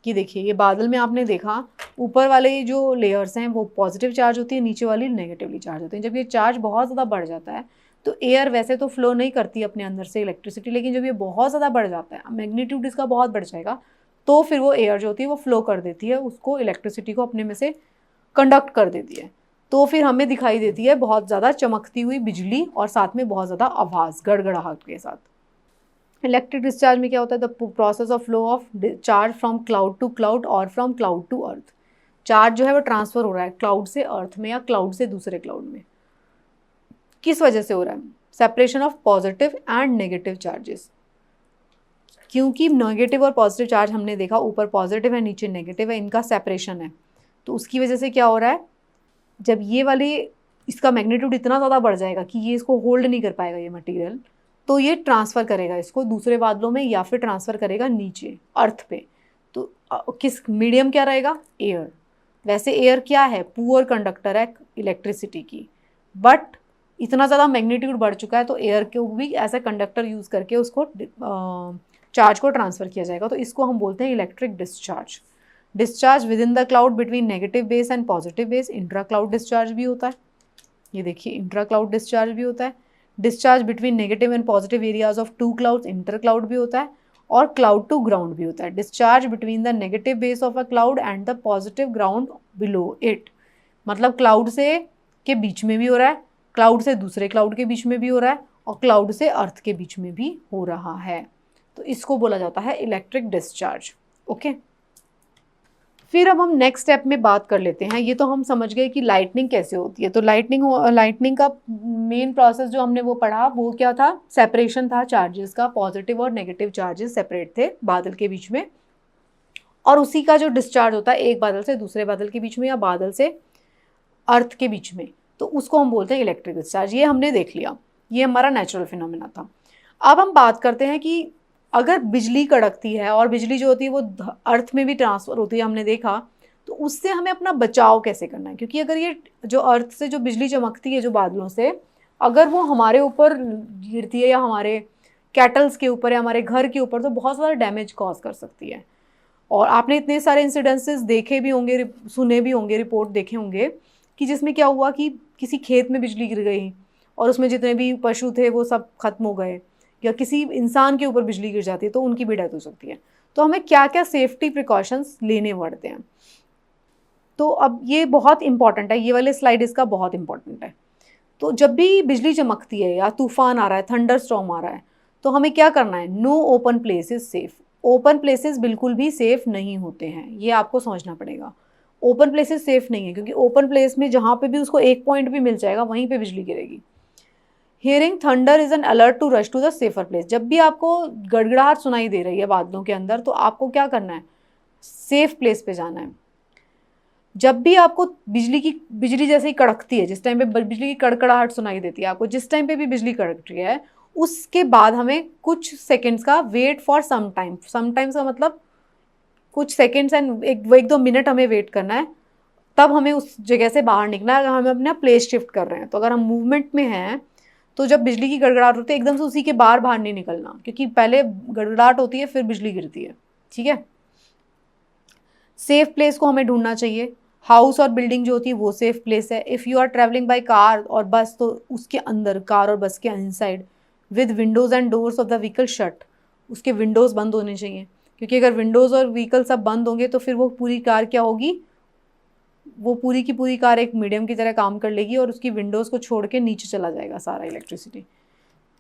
कि देखिए, ये बादल में आपने देखा ऊपर वाले जो लेयर्स हैं वो पॉजिटिव चार्ज होती है, नीचे वाली नेगेटिवली चार्ज होती है। जब ये चार्ज बहुत ज़्यादा बढ़ जाता है तो एयर वैसे तो फ्लो नहीं करती अपने अंदर से इलेक्ट्रिसिटी, लेकिन जब ये बहुत ज़्यादा बढ़ जाता है, मैग्नीट्यूड इसका बहुत बढ़ जाएगा, तो फिर वो एयर जो होती है वो फ्लो कर देती है, उसको इलेक्ट्रिसिटी को अपने में से कंडक्ट कर देती है। तो फिर हमें दिखाई देती है बहुत ज़्यादा चमकती हुई बिजली और साथ में बहुत ज़्यादा आवाज़, गड़गड़ाहट के साथ। इलेक्ट्रिक डिस्चार्ज में क्या होता है, the process of flow of charge from cloud to cloud और from cloud to earth. Charge जो है वो ट्रांसफर हो रहा है क्लाउड से अर्थ में या क्लाउड से दूसरे क्लाउड में। किस वजह से हो रहा है, separation of positive and negative charges. क्योंकि नेगेटिव और पॉजिटिव चार्ज हमने देखा, ऊपर पॉजिटिव है नीचे नेगेटिव है, इनका सेपरेशन है, तो उसकी वजह से क्या हो रहा है, जब ये वाले, इसका मैग्नीट्यूड इतना ज़्यादा बढ़ जाएगा कि ये इसको होल्ड नहीं कर पाएगा ये मटेरियल, तो ये ट्रांसफ़र करेगा इसको दूसरे बादलों में या फिर ट्रांसफ़र करेगा नीचे अर्थ पे। तो किस मीडियम क्या रहेगा, एयर। वैसे एयर क्या है, पुअर कंडक्टर है इलेक्ट्रिसिटी की, बट इतना ज़्यादा मैग्नीट्यूड बढ़ चुका है तो एयर को भी एज ए कंडक्टर यूज़ करके उसको चार्ज को ट्रांसफ़र किया जाएगा। तो इसको हम बोलते हैं electric discharge. Discharge with in the cloud between negative base and positive base, intra cloud discharge भी होता है। ये देखिए, इंट्रा क्लाउड डिस्चार्ज भी होता है। Discharge between negative and positive areas of two clouds, inter cloud भी होता है। और क्लाउड टू ग्राउंड भी होता है। Discharge between the negative base of a cloud and the positive ground below it, मतलब क्लाउड से के बीच में भी हो रहा है, क्लाउड से दूसरे क्लाउड के बीच में भी हो रहा है, और क्लाउड से अर्थ के बीच में भी हो रहा है। तो इसको बोला जाता है इलेक्ट्रिक डिस्चार्ज। ओके, फिर अब हम नेक्स्ट स्टेप में बात कर लेते हैं। ये तो हम समझ गए कि लाइटनिंग कैसे होती है। तो लाइटनिंग का मेन प्रोसेस जो हमने वो पढ़ा वो क्या था, सेपरेशन था चार्जेस का, पॉजिटिव और नेगेटिव चार्जेस सेपरेट थे बादल के बीच में, और उसी का जो डिस्चार्ज होता है एक बादल से दूसरे बादल के बीच में या बादल से अर्थ के बीच में, तो उसको हम बोलते हैं इलेक्ट्रिक डिस्चार्ज। ये हमने देख लिया, ये हमारा नेचुरल फिनोमेना था। अब हम बात करते हैं कि अगर बिजली कड़कती है और बिजली जो होती है वो अर्थ में भी ट्रांसफ़र होती है, हमने देखा, तो उससे हमें अपना बचाव कैसे करना है। क्योंकि अगर ये जो अर्थ से जो बिजली चमकती है जो बादलों से, अगर वो हमारे ऊपर गिरती है या हमारे कैटल्स के ऊपर या हमारे घर के ऊपर, तो बहुत ज़्यादा डैमेज कॉज कर सकती है। और आपने इतने सारे इंसिडेंसेस देखे भी होंगे, सुने भी होंगे, रिपोर्ट देखे होंगे कि जिसमें क्या हुआ कि किसी खेत में बिजली गिर गई और उसमें जितने भी पशु थे वो सब खत्म हो गए, या किसी इंसान के ऊपर बिजली गिर जाती है तो उनकी भी डेथ हो सकती है। तो हमें क्या क्या सेफ्टी प्रिकॉशंस लेने पड़ते हैं। तो अब ये बहुत इंपॉर्टेंट है, ये वाले स्लाइड इसका बहुत इंपॉर्टेंट है। तो जब भी बिजली चमकती है या तूफान आ रहा है, थंडर स्टॉर्म आ रहा है, तो हमें क्या करना है, no open places safe. Open places बिल्कुल भी सेफ नहीं होते हैं, ये आपको समझना पड़ेगा। ओपन प्लेसेस सेफ नहीं है, क्योंकि ओपन प्लेस में जहाँ पे भी उसको एक पॉइंट भी मिल जाएगा वहीं पे बिजली गिरेगी। Hearing thunder is an alert to rush to the safer place. जब भी आपको गड़गड़ाहट सुनाई दे रही है बादलों के अंदर, तो आपको क्या करना है, सेफ प्लेस पे जाना है। जब भी आपको बिजली जैसे ही कड़कती है, जिस टाइम पे बिजली की कड़कड़ाहट सुनाई देती है आपको, जिस टाइम पे भी बिजली कड़क रही है, उसके बाद हमें कुछ सेकेंड्स का वेट फॉर सम टाइम्स का मतलब कुछ सेकेंड्स एंड एक दो मिनट हमें वेट करना है। तब हमें उस जगह से बाहर निकलना है। हमें अपना प्लेस शिफ्ट कर रहे हैं, तो अगर हम मूवमेंट में हैं तो जब बिजली की गड़गड़ाहट होती है एकदम से उसी के बाहर नहीं निकलना, क्योंकि पहले गड़गड़ाहट होती है फिर बिजली गिरती है। ठीक है, सेफ प्लेस को हमें ढूंढना चाहिए। हाउस और बिल्डिंग जो होती है वो सेफ प्लेस है। If you are travelling by car और बस, तो उसके अंदर, कार और बस के inside, with windows and doors of the vehicle shut, उसके विंडोज़ बंद होने चाहिए। क्योंकि अगर विंडोज़ और व्हीकल सब बंद होंगे तो फिर वो पूरी कार क्या होगी, वो पूरी की पूरी कार एक मीडियम की तरह काम कर लेगी और उसकी विंडोज़ को छोड़ के नीचे चला जाएगा सारा इलेक्ट्रिसिटी।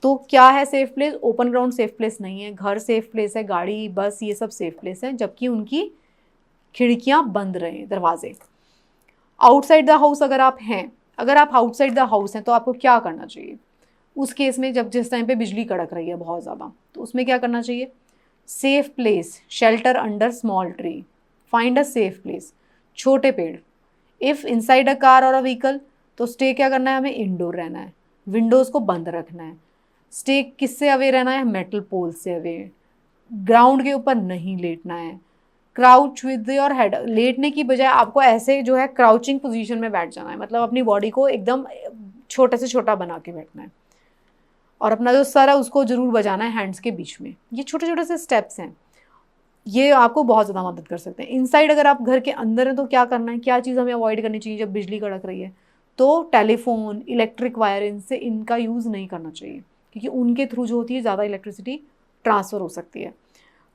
तो क्या है safe place, open ground safe place नहीं है। घर सेफ प्लेस है, गाड़ी बस ये सब सेफ प्लेस है, जबकि उनकी खिड़कियां बंद रहे, दरवाजे। आउटसाइड द हाउस अगर आप हैं, अगर आप आउटसाइड द हाउस हैं तो आपको क्या करना चाहिए उस केस में, जब जिस टाइम पे बिजली कड़क रही है बहुत ज़्यादा, तो उसमें क्या करना चाहिए? Safe place, shelter under small tree, find a safe place, छोटे पेड़। इफ़ इनसाइड अ कार और अ व्हीकल, तो स्टे क्या करना है? हमें इंडोर रहना है, विंडोज़ को बंद रखना है। स्टे किससे अवे रहना है? मेटल पोल से अवे। ग्राउंड के ऊपर नहीं लेटना है। क्राउच विद योर हेड, लेटने की बजाय आपको ऐसे जो है क्राउचिंग पोजीशन में बैठ जाना है, मतलब अपनी बॉडी को एकदम छोटे से छोटा बना के बैठना है, और अपना जो सर है उसको जरूर बजाना है हैंड्स के बीच में। ये छोटे छोटे से स्टेप्स हैं, ये आपको बहुत ज़्यादा मदद कर सकते हैं। इनसाइड अगर आप घर के अंदर हैं तो क्या करना है, क्या चीज़ हमें अवॉइड करनी चाहिए जब बिजली कड़क रही है? तो टेलीफोन, इलेक्ट्रिक वायर, इनका यूज़ नहीं करना चाहिए, क्योंकि उनके थ्रू जो होती है ज़्यादा इलेक्ट्रिसिटी ट्रांसफ़र हो सकती है।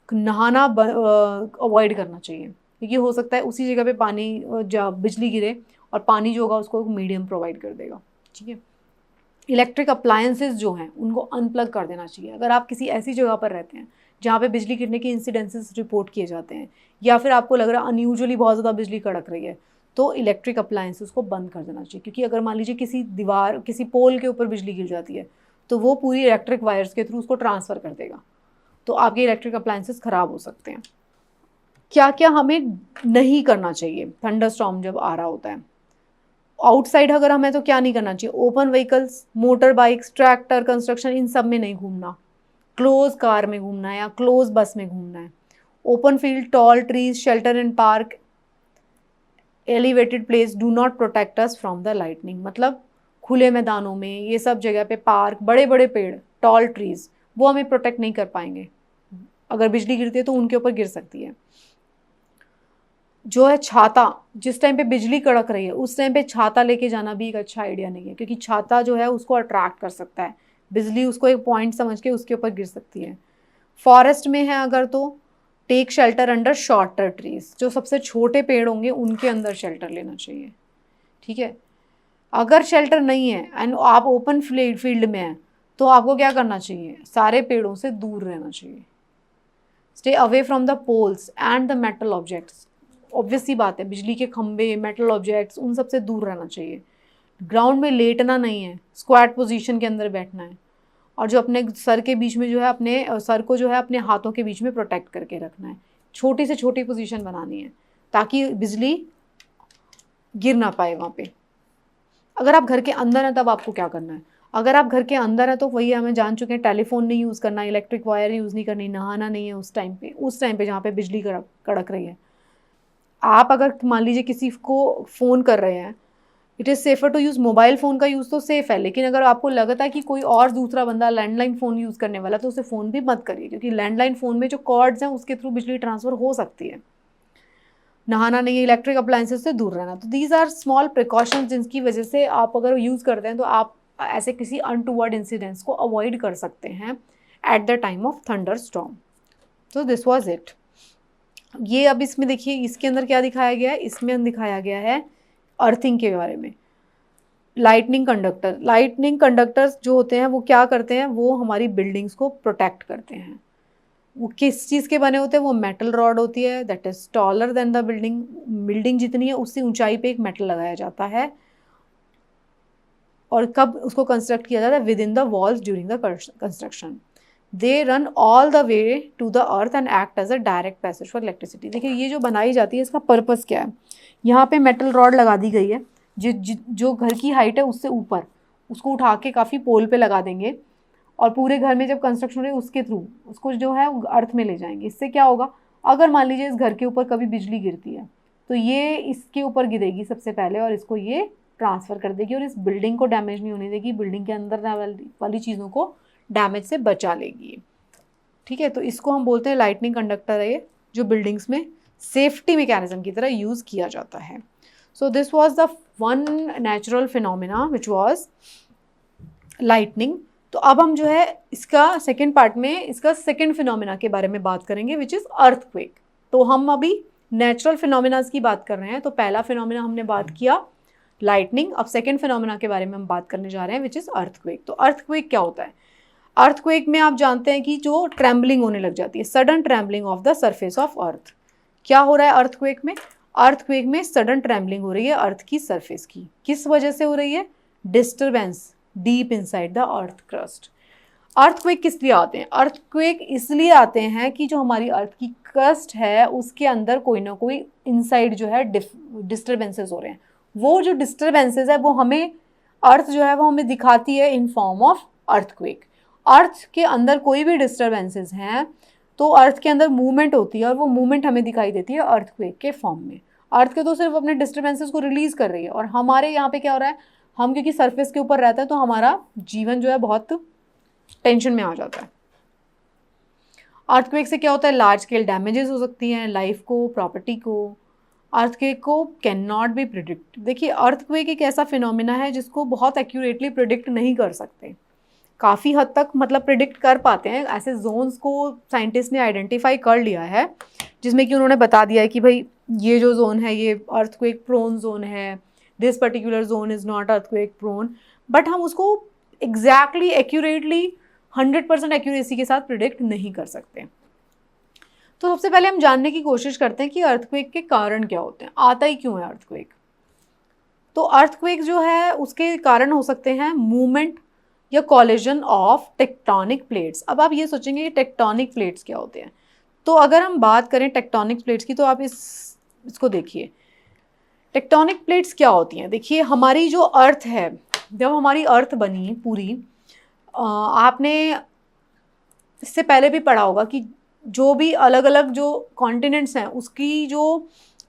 नहाना अवॉइड करना चाहिए, क्योंकि हो सकता है उसी जगह पे पानी बिजली गिरे और पानी जो होगा उसको मीडियम प्रोवाइड कर देगा। ठीक है। इलेक्ट्रिक अप्लायंसेस जो हैं उनको अनप्लग कर देना चाहिए। अगर आप किसी ऐसी जगह पर रहते हैं जहाँ पे बिजली गिरने के इंसिडेंसेस रिपोर्ट किए जाते हैं, या फिर आपको लग रहा है अनयूजुअली बहुत ज़्यादा बिजली कड़क रही है, तो इलेक्ट्रिक अप्लायंसेस को बंद कर देना चाहिए। क्योंकि अगर मान लीजिए किसी दीवार, किसी पोल के ऊपर बिजली गिर जाती है, तो वो पूरी इलेक्ट्रिक वायर्स के थ्रू उसको ट्रांसफ़र कर देगा, तो आपके इलेक्ट्रिक अप्लायंसेस ख़राब हो सकते हैं। क्या क्या हमें नहीं करना चाहिए थंडरस्टॉर्म जब आ रहा होता है? आउटसाइड अगर हमें तो क्या नहीं करना चाहिए? Open vehicles, motor bikes, tractor, construction, इन सब में नहीं घूमना। क्लोज कार में घूमना है या क्लोज बस में घूमना है। Open field, tall trees, shelter in park, elevated place do not protect us from the lightning. मतलब खुले मैदानों में, ये सब जगह पे, पार्क, बड़े बड़े पेड़, टॉल ट्रीज, वो हमें प्रोटेक्ट नहीं कर पाएंगे। अगर बिजली गिरती है तो उनके ऊपर गिर सकती है। जो है छाता, जिस टाइम पे बिजली कड़क रही है उस टाइम पे छाता लेके जाना भी एक अच्छा आइडिया नहीं है, क्योंकि छाता जो है उसको अट्रैक्ट कर सकता है, बिजली उसको एक पॉइंट समझ के उसके ऊपर गिर सकती है। फॉरेस्ट में है अगर, तो take shelter under shorter trees, जो सबसे छोटे पेड़ होंगे उनके अंदर शेल्टर लेना चाहिए। ठीक है। अगर शेल्टर नहीं है एंड आप ओपन फील्ड में हैं, तो आपको क्या करना चाहिए? सारे पेड़ों से दूर रहना चाहिए। Stay away from the poles and the metal objects, obvious सी बात है, बिजली के खंभे, मेटल ऑब्जेक्ट्स, उन सब से दूर रहना चाहिए। ग्राउंड में लेटना नहीं है, स्क्वाट पोजीशन के अंदर बैठना है, और जो अपने सर के बीच में जो है, अपने सर को जो है अपने हाथों के बीच में प्रोटेक्ट करके रखना है। छोटी से छोटी पोजीशन बनानी है ताकि बिजली गिर ना पाए वहाँ पे। अगर आप घर के अंदर हैं तब आपको क्या करना है? अगर आप घर के अंदर हैं तो वही हमें जान चुके हैं, टेलीफोन नहीं यूज़ करना, इलेक्ट्रिक वायर यूज़ नहीं करनी, नहाना नहीं है उस टाइम पे जहाँ पे बिजली कड़क रही है। आप अगर मान लीजिए किसी को फ़ोन कर रहे हैं, it is safer to use mobile phone का यूज़ तो सेफ़ है, लेकिन अगर आपको लगता है कि कोई और दूसरा बंदा लैंडलाइन फ़ोन यूज़ करने वाला, तो उसे फ़ोन भी मत करिए, क्योंकि लैंडलाइन फ़ोन में जो कॉर्ड्स हैं उसके थ्रू बिजली ट्रांसफ़र हो सकती है। नहाना नहीं है, इलेक्ट्रिक अप्लायंसेस से दूर रहना। तो दीज आर स्मॉल प्रिकॉशंस जिनकी वजह से आप अगर यूज़ करते हैं तो आप ऐसे किसी अनटूवर्ड इंसिडेंट्स को अवॉइड कर सकते हैं at the time of thunder storm. तो दिस वॉज इट। ये अब इसमें देखिए, इसके अंदर क्या दिखाया गया है? इसमें दिखाया गया है अर्थिंग के बारे में। लाइटनिंग कंडक्टर्स जो होते हैं वो क्या करते हैं? वो हमारी बिल्डिंग्स को प्रोटेक्ट करते हैं। वो किस चीज़ के बने होते हैं? वो मेटल रॉड होती है, that is taller than the building. Building जितनी है उससे ऊंचाई पे एक मेटल लगाया जाता है, और कब उसको कंस्ट्रक्ट किया जाता है? Within the walls during the construction. They run all the way to the earth and act as a direct passage for electricity. देखिए ये जो बनाई जाती है इसका पर्पस क्या है? यहाँ पे मेटल रॉड लगा दी गई है, जो घर की हाइट है उससे ऊपर, उसको उठा के काफ़ी पोल पे लगा देंगे, और पूरे घर में जब कंस्ट्रक्शन हो रही है उसके थ्रू उसको जो है अर्थ में ले जाएंगे। इससे क्या होगा? अगर मान लीजिए इस घर के ऊपर कभी बिजली गिरती है तो ये इसके ऊपर गिरेगी सबसे पहले, और इसको ये ट्रांसफ़र कर देगी, और इस बिल्डिंग को डैमेज नहीं होने देगी, बिल्डिंग के अंदर वाली चीज़ों को डैमेज से बचा लेगी। ठीक है। तो इसको हम बोलते हैं लाइटनिंग कंडक्टर है ये, जो बिल्डिंग्स में सेफ्टी मैकेनिज्म की तरह यूज़ किया जाता है। So this was the one natural phenomena which was lightning. तो अब हम जो है इसका सेकेंड पार्ट में इसका सेकेंड फिनोमिना के बारे में बात करेंगे, विच इज़ अर्थक्वेक। तो हम अभी नेचुरल फिनोमिनाज की बात कर रहे हैं। तो पहला फिनोमिना हमने बात किया लाइटनिंग, अब सेकेंड फिनोमिना के बारे में हम बात करने जा रहे हैं, विच इज़ अर्थक्वेक। तो अर्थक्वेक क्या होता है? अर्थक्वेक में आप जानते हैं कि जो ट्रेम्बलिंग होने लग जाती है, sudden trembling of the surface of अर्थ। क्या हो रहा है अर्थक्वेक में? अर्थक्वेक में सडन ट्रेमलिंग हो रही है अर्थ की सरफेस की। किस वजह से हो रही है? Disturbance deep inside the earth crust. Earthquake किस लिए आते हैं? अर्थक्वेक इसलिए आते हैं कि जो हमारी अर्थ की क्रस्ट है उसके अंदर कोई ना कोई इनसाइड जो है डिस्टरबेंसेस हो रहे हैं। वो जो डिस्टरबेंसेस है वो हमें अर्थ जो है वो हमें दिखाती है इन फॉर्म ऑफ अर्थक्वेक। अर्थ के अंदर कोई भी डिस्टरबेंसेस हैं तो अर्थ के अंदर मूवमेंट होती है और वो मूवमेंट हमें दिखाई देती है अर्थक्वेक के फॉर्म में। अर्थ के तो सिर्फ अपने डिस्टरबेंसेस को रिलीज कर रही है और हमारे यहाँ पे क्या हो रहा है, हम क्योंकि सरफेस के ऊपर रहते हैं तो हमारा जीवन जो है बहुत टेंशन में आ जाता है। अर्थक्वेक से क्या होता है? लार्ज स्केल डैमेजेस हो सकती हैं लाइफ को, प्रॉपर्टी को। अर्थक्वेक को कैन नॉट बी प्रिडिक्ट। देखिए अर्थक्वेक एक ऐसा फिनोमिना है जिसको बहुत एक्यूरेटली प्रिडिक्ट नहीं कर सकते। काफ़ी हद तक मतलब प्रिडिक्ट कर पाते हैं, ऐसे जोन्स को साइंटिस्ट ने आइडेंटिफाई कर लिया है जिसमें कि उन्होंने बता दिया है कि भाई ये जो जोन है ये अर्थक्वेक प्रोन जोन है, this particular zone is not earthquake prone. But हम उसको एग्जैक्टली एक्यूरेटली 100% एक्यूरेसी के साथ प्रिडिक्ट नहीं कर सकते। तो सबसे पहले हम जानने की कोशिश करते हैं कि अर्थक्वेक के कारण क्या होते हैं, आता ही क्यों है अर्थक्वेक। तो अर्थक्वेक जो है उसके कारण हो सकते हैं मूवमेंट या कॉलिजन ऑफ टेक्टोनिक प्लेट्स। अब आप ये सोचेंगे कि टेक्टोनिक प्लेट्स क्या होते हैं, तो अगर हम बात करें टेक्टोनिक प्लेट्स की तो आप इसको देखिए। टेक्टोनिक प्लेट्स क्या होती हैं? देखिए हमारी जो अर्थ है, जब हमारी अर्थ बनी पूरी, आपने इससे पहले भी पढ़ा होगा कि जो भी अलग अलग जो कॉन्टिनेंट्स हैं उसकी जो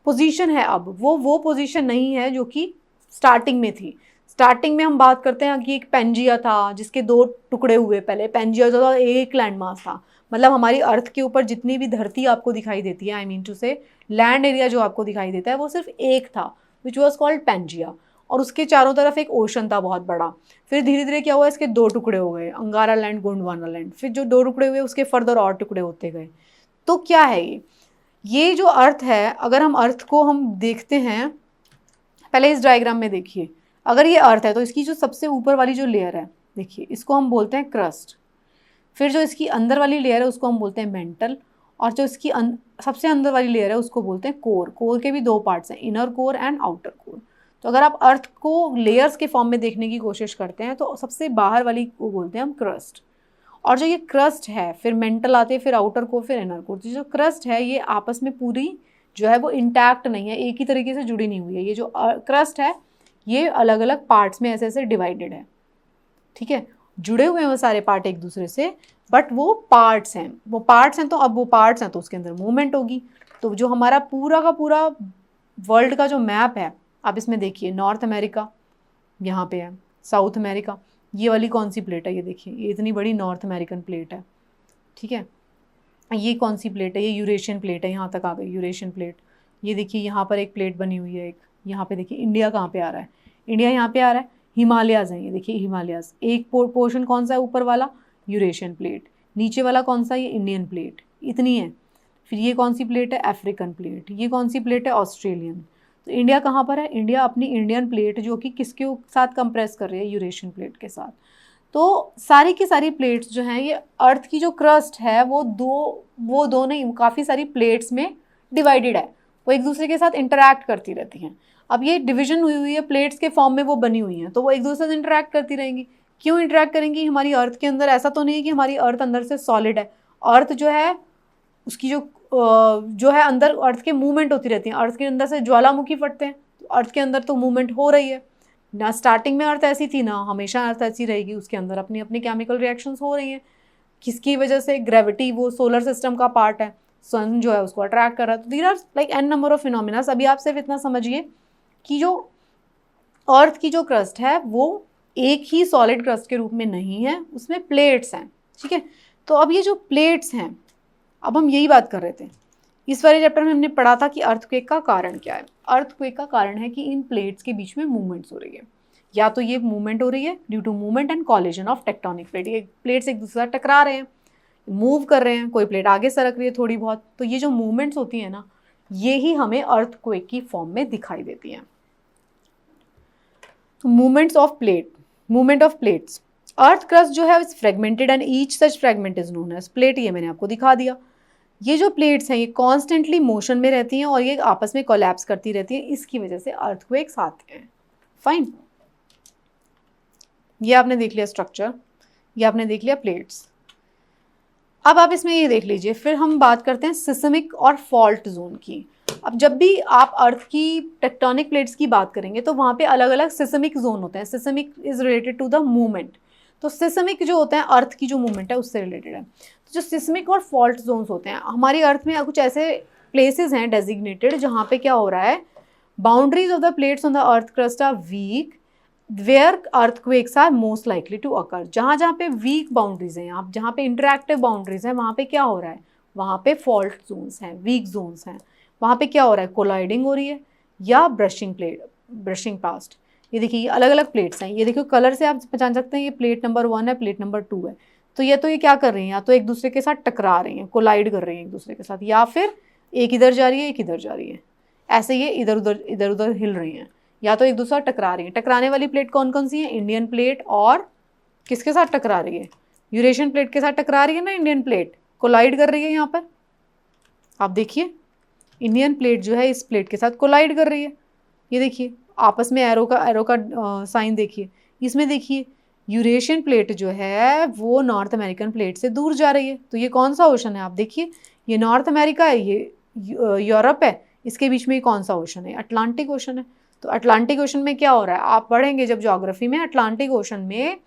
पोजीशन है अब वो पोजीशन नहीं है जो कि स्टार्टिंग में थी। स्टार्टिंग में हम बात करते हैं कि एक पेंजिया था जिसके 2 टुकड़े हुए। पहले पेंजिया जो था एक लैंड मास था, मतलब हमारी अर्थ के ऊपर जितनी भी धरती आपको दिखाई देती है, आई मीन टू से लैंड एरिया जो आपको दिखाई देता है वो सिर्फ एक था, विच वॉज कॉल्ड पेंजिया, और उसके चारों तरफ एक ओशन था बहुत बड़ा। फिर धीरे धीरे क्या हुआ, इसके 2 टुकड़े हो गए, अंगारा लैंड, गोंडवाना लैंड। फिर जो 2 टुकड़े हुए उसके फर्दर और टुकड़े होते गए। तो क्या है ये जो अर्थ है, अगर हम अर्थ को हम देखते हैं, पहले इस डायग्राम में देखिए, अगर ये अर्थ है तो इसकी जो सबसे ऊपर वाली जो लेयर है देखिए, इसको हम बोलते हैं क्रस्ट। फिर जो इसकी अंदर वाली लेयर है उसको हम बोलते हैं मेंटल, और जो इसकी सबसे अंदर वाली लेयर है उसको बोलते हैं कोर। कोर के भी 2 पार्ट्स हैं, inner core and outer core. तो अगर आप अर्थ को लेयर्स के फॉर्म में देखने की कोशिश करते हैं तो सबसे बाहर वाली को बोलते हैं हम क्रस्ट। और जो ये क्रस्ट है, फिर मेंटल आते हैं, फिर आउटर कोर, फिर इनर कोर। जो क्रस्ट है ये आपस में पूरी जो है वो इंटैक्ट नहीं है, एक ही तरीके से जुड़ी नहीं हुई है। ये जो क्रस्ट है ये अलग अलग पार्ट्स में ऐसे ऐसे डिवाइडेड है, ठीक है, जुड़े हुए हैं वो सारे पार्ट एक दूसरे से, बट वो पार्ट्स हैं, तो अब वो पार्ट्स हैं तो उसके अंदर मूवमेंट होगी। तो जो हमारा पूरा का पूरा वर्ल्ड का जो मैप है, आप इसमें देखिए, नॉर्थ अमेरिका यहाँ पे है, साउथ अमेरिका, ये वाली कौन सी प्लेट है, ये देखिए, ये इतनी बड़ी नॉर्थ अमेरिकन प्लेट है, ठीक है। ये कौन सी प्लेट है, ये यूरेशियन प्लेट है, यहाँ तक आ गई यूरेशियन प्लेट। ये देखिए यहाँ पर एक प्लेट बनी हुई है, एक यहाँ पे देखिए इंडिया कहाँ पे आ रहा है, इंडिया यहाँ पे आ रहा है, हिमालयाज़ हैं, ये देखिए हिमालयाज़। एक पोर्शन कौन सा है, ऊपर वाला यूरेशियन प्लेट, नीचे वाला कौन सा, ये इंडियन प्लेट, इतनी है। फिर ये कौन सी प्लेट है, अफ्रीकन प्लेट। ये कौन सी प्लेट है, ऑस्ट्रेलियन। तो इंडिया कहाँ पर है, इंडिया अपनी इंडियन प्लेट जो कि किसके साथ कंप्रेस कर रही है, यूरेशियन प्लेट के साथ। तो सारी की सारी प्लेट्स जो हैं, ये अर्थ की जो क्रस्ट है वो दो नहीं, काफ़ी सारी प्लेट्स में डिवाइडेड है, वो एक दूसरे के साथ इंटरैक्ट करती रहती हैं। अब ये डिवीजन हुई हुई है, प्लेट्स के फॉर्म में वो बनी हुई हैं, तो वो एक दूसरे से इंटरैक्ट करती रहेंगी। क्यों इंटरैक्ट करेंगी? हमारी अर्थ के अंदर ऐसा तो नहीं है कि हमारी अर्थ अंदर से सॉलिड है। अर्थ जो है उसकी जो है अंदर अर्थ के मूवमेंट होती रहती है। अर्थ के अंदर से ज्वालामुखी फटते हैं, तो अर्थ के अंदर तो मूवमेंट हो रही है ना। स्टार्टिंग में अर्थ ऐसी थी ना, हमेशा अर्थ ऐसी रहेगी, उसके अंदर अपनी अपनी केमिकल रिएक्शंस हो रही हैं। किसकी वजह से? ग्रेविटी, वो सोलर सिस्टम का पार्ट है, सन जो है उसको अट्रैक्ट कर रहा है। तो there are like an number of phenomena. अभी आप सिर्फ इतना समझिए कि जो अर्थ की जो क्रस्ट है वो एक ही सॉलिड क्रस्ट के रूप में नहीं है, उसमें प्लेट्स हैं, ठीक है। तो अब ये जो प्लेट्स हैं, अब हम यही बात कर रहे थे, इस वाले चैप्टर में हमने पढ़ा था कि अर्थक्वेक का कारण क्या है। अर्थक्वेक का कारण है कि इन प्लेट्स के बीच में मूवमेंट्स हो रही है, या तो ये मूवमेंट हो रही है due to movement and collision of tectonic plate. ये प्लेट्स एक दूसरे से टकरा रहे हैं, मूव कर रहे हैं, कोई प्लेट आगे सरक रही है थोड़ी बहुत, तो ये जो मूवमेंट्स होती हैं ना, ये ही हमें अर्थक्वेक की फॉर्म में दिखाई देती हैं। तो movement of plates. Earth crust जो है is fragmented and each such fragment is known as plate. ये मैंने आपको दिखा दिया। ये जो प्लेट्स हैं ये कॉन्स्टेंटली मोशन में रहती हैं और ये आपस में कोलैप्स करती रहती हैं, इसकी वजह से अर्थक्वेक्स आते हैं। फाइन, ये आपने देख लिया स्ट्रक्चर, ये आपने देख लिया प्लेट्स। अब आप इसमें ये देख लीजिए, फिर हम बात करते हैं सिस्मिक और फॉल्ट जोन की। अब जब भी आप अर्थ की टेक्टोनिक प्लेट्स की बात करेंगे तो वहाँ पे अलग अलग सिस्मिक जोन होते हैं। Seismic is related to the movement, तो सिस्मिक जो होता है अर्थ की जो मूवमेंट है उससे रिलेटेड है। तो जो सिस्मिक और फॉल्ट जोन्स होते हैं, हमारी अर्थ में कुछ ऐसे प्लेसेस हैं डेजिग्नेटेड जहाँ पे क्या हो रहा है, boundaries of the plates on the earth crust are weak where earthquakes are most likely to occur. जहाँ जहाँ पे वीक बाउंड्रीज हैं, आप जहाँ पे इंटरैक्टिव बाउंड्रीज हैं, वहाँ पे क्या हो रहा है, वहाँ पे फॉल्ट जोन्स हैं, वीक जोन्स हैं। वहाँ पे क्या हो रहा है, कोलाइडिंग हो रही है या ब्रशिंग पास्ट। ये देखिए, ये अलग अलग प्लेट्स हैं। ये देखिए कलर से आप पहचान सकते हैं, ये प्लेट नंबर 1 है, प्लेट नंबर 2 है। तो ये क्या कर रही हैं, या तो एक दूसरे के साथ टकरा रही हैं, कोलाइड कर रही हैं एक दूसरे के साथ, या फिर एक इधर जा रही है एक इधर जा रही है, ऐसे ये इधर उधर हिल रही हैं, या तो एक दूसरा टकरा रही है। टकराने वाली प्लेट कौन कौन सी है, इंडियन प्लेट और किसके साथ टकरा रही है, यूरेशियन प्लेट के साथ टकरा रही है ना। इंडियन प्लेट कोलाइड कर रही है, यहाँ पर आप देखिए इंडियन प्लेट जो है इस प्लेट के साथ कोलाइड कर रही है। ये देखिए आपस में एरो का साइन देखिए। इसमें देखिए यूरेशियन प्लेट जो है वो नॉर्थ अमेरिकन प्लेट से दूर जा रही है। तो ये कौन सा ओशन है, आप देखिए, ये नॉर्थ अमेरिका है, ये यूरोप है, इसके बीच में कौन सा ओशन है, अटलांटिक ओशन है। तो अटलांटिक ओशन में क्या हो रहा है, आप पढ़ेंगे जब ज्योग्राफी में, अटलांटिक ओशन में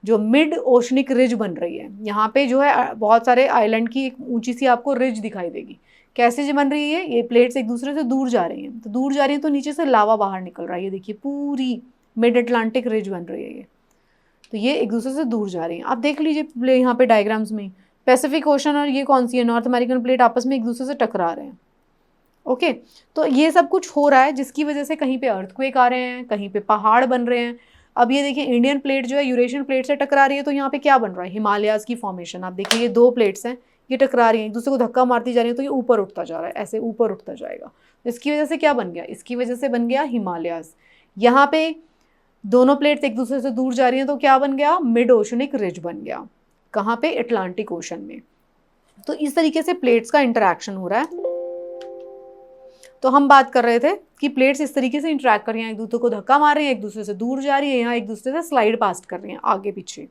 जो मिड ओशनिक रिज बन रही है, यहाँ पे जो है बहुत सारे आइलैंड की एक ऊंची सी आपको रिज दिखाई देगी। कैसे जो बन रही है, ये प्लेट्स एक दूसरे से दूर जा रही हैं, तो दूर जा रही हैं तो नीचे से लावा बाहर निकल रहा है। ये देखिए पूरी मिड अटलांटिक रिज बन रही है ये, तो ये एक दूसरे से दूर जा रही हैं। आप देख लीजिए यहाँ पे डायग्राम्स में, पैसिफिक ओशन और ये कौन सी है, नॉर्थ अमेरिकन प्लेट आपस में एक दूसरे से टकरा रहे हैं। ओके, तो ये सब कुछ हो रहा है जिसकी वजह से कहीं पे अर्थक्वेक आ रहे हैं, कहीं पे पहाड़ बन रहे हैं। अब ये देखिए इंडियन प्लेट जो है यूरेशियन प्लेट से टकरा रही है, तो यहाँ पे क्या बन रहा है, हिमालयाज की फॉर्मेशन। आप देखिए ये 2 प्लेट्स हैं, ये टकरा रही हैं, एक दूसरे को धक्का मारती जा रही है, तो ये ऊपर उठता जा रहा है, ऐसे ऊपर उठता जाएगा। तो इसकी वजह से क्या बन गया, इसकी वजह से बन गया हिमालयाज। यहाँ पे दोनों प्लेट्स एक दूसरे से दूर जा रही हैं, तो क्या बन गया, मिड ओशनिक रिज बन गया। कहाँ पे, अटलांटिक ओशन में। तो इस तरीके से प्लेट्स का इंटरैक्शन हो रहा है। तो हम बात कर रहे थे कि प्लेट्स इस तरीके से इंटरैक्ट कर रही हैं, एक दूसरे को धक्का मार रही हैं, एक दूसरे से दूर जा रही है, यहाँ एक दूसरे से स्लाइड पास कर रही हैं आगे पीछे।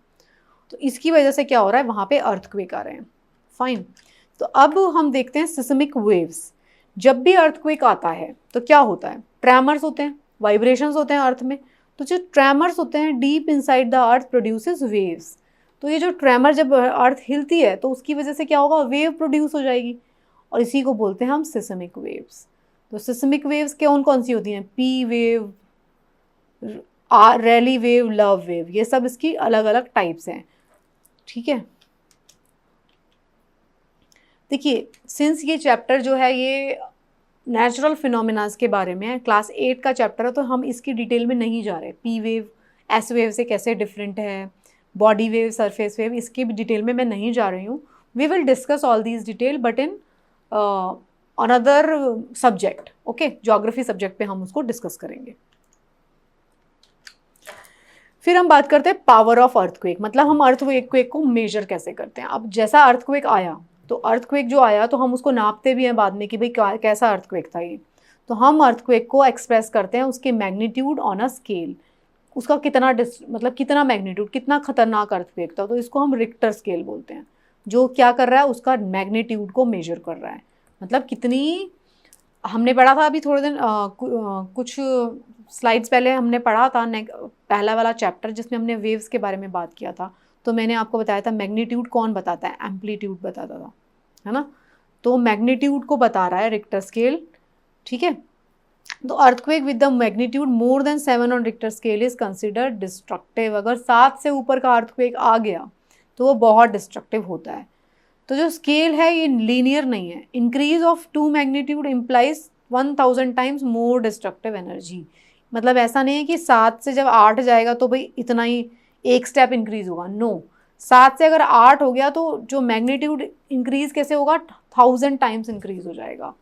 तो इसकी वजह से क्या हो रहा है, वहाँ पे अर्थक्वेक आ रहे हैं। फाइन, तो अब हम देखते हैं सिस्मिक वेव्स। जब भी अर्थक्वेक आता है तो क्या होता है, ट्रेमर्स होते हैं, वाइब्रेशंस होते हैं अर्थ में। तो जो ट्रेमर्स होते हैं deep inside the earth produces waves. तो ये जो ट्रेमर, जब अर्थ हिलती है तो उसकी वजह से क्या होगा, वेव प्रोड्यूस हो जाएगी, और इसी को बोलते हैं हम सिस्मिक वेव्स। तो सिस्मिक वेव्स कौन कौन सी होती हैं, P wave, rally wave, love wave, ये सब इसकी अलग अलग टाइप्स हैं। ठीक है, देखिए सिंस ये चैप्टर जो है ये नेचुरल फिनोमिनास के बारे में है, क्लास 8 का चैप्टर है, तो हम इसकी डिटेल में नहीं जा रहे। पी वेव एस वेव से कैसे डिफरेंट है, बॉडी वेव, सरफेस वेव, इसकी भी डिटेल में मैं नहीं जा रही हूँ। We will discuss all these detail but in another subject. Okay, geography subject पे हम उसको डिस्कस करेंगे। फिर हम बात करते हैं पावर ऑफ अर्थक्वेक, मतलब हम अर्थक्वेक को मेजर कैसे करते हैं। अब जैसा अर्थक्वेक आया, तो अर्थक्वेक जो आया तो हम उसको नापते भी हैं बाद में कि भाई कैसा अर्थक्वेक था ये। तो हम अर्थक्वेक को एक्सप्रेस करते हैं उसके मैग्नीट्यूड ऑन अ स्केल, उसका कितना मतलब कितना मैग्नीट्यूड, कितना खतरनाक अर्थक्वेक था, तो इसको हम रिक्टर स्केल बोलते हैं। जो क्या कर रहा है, उसका मैग्नीट्यूड को मेजर कर रहा है, मतलब कितनी, हमने पढ़ा था अभी थोड़े दिन कुछ स्लाइड्स पहले हमने पढ़ा था पहला वाला चैप्टर जिसमें हमने वेव्स के बारे में बात किया था। तो मैंने आपको बताया था मैग्नीट्यूड कौन बताता है, एम्पलीट्यूड बताता था, है ना। तो मैग्नीट्यूड को बता रहा है रिक्टर स्केल। ठीक है, तो earthquake with the magnitude more than 7 on Richter scale is considered destructive. अगर 7 से ऊपर का अर्थक्वेक आ गया तो वो बहुत डिस्ट्रक्टिव होता है। तो जो स्केल है ये लीनियर नहीं है। Increase of 2 magnitude implies 1000 times more destructive energy. मतलब ऐसा नहीं है कि 7 से जब 8 जाएगा तो भाई इतना ही एक स्टेप इंक्रीज होगा, नो। 7 से अगर 8 हो गया तो जो मैग्नीट्यूड इंक्रीज कैसे होगा, 1000 टाइम्स इंक्रीज हो जाएगा।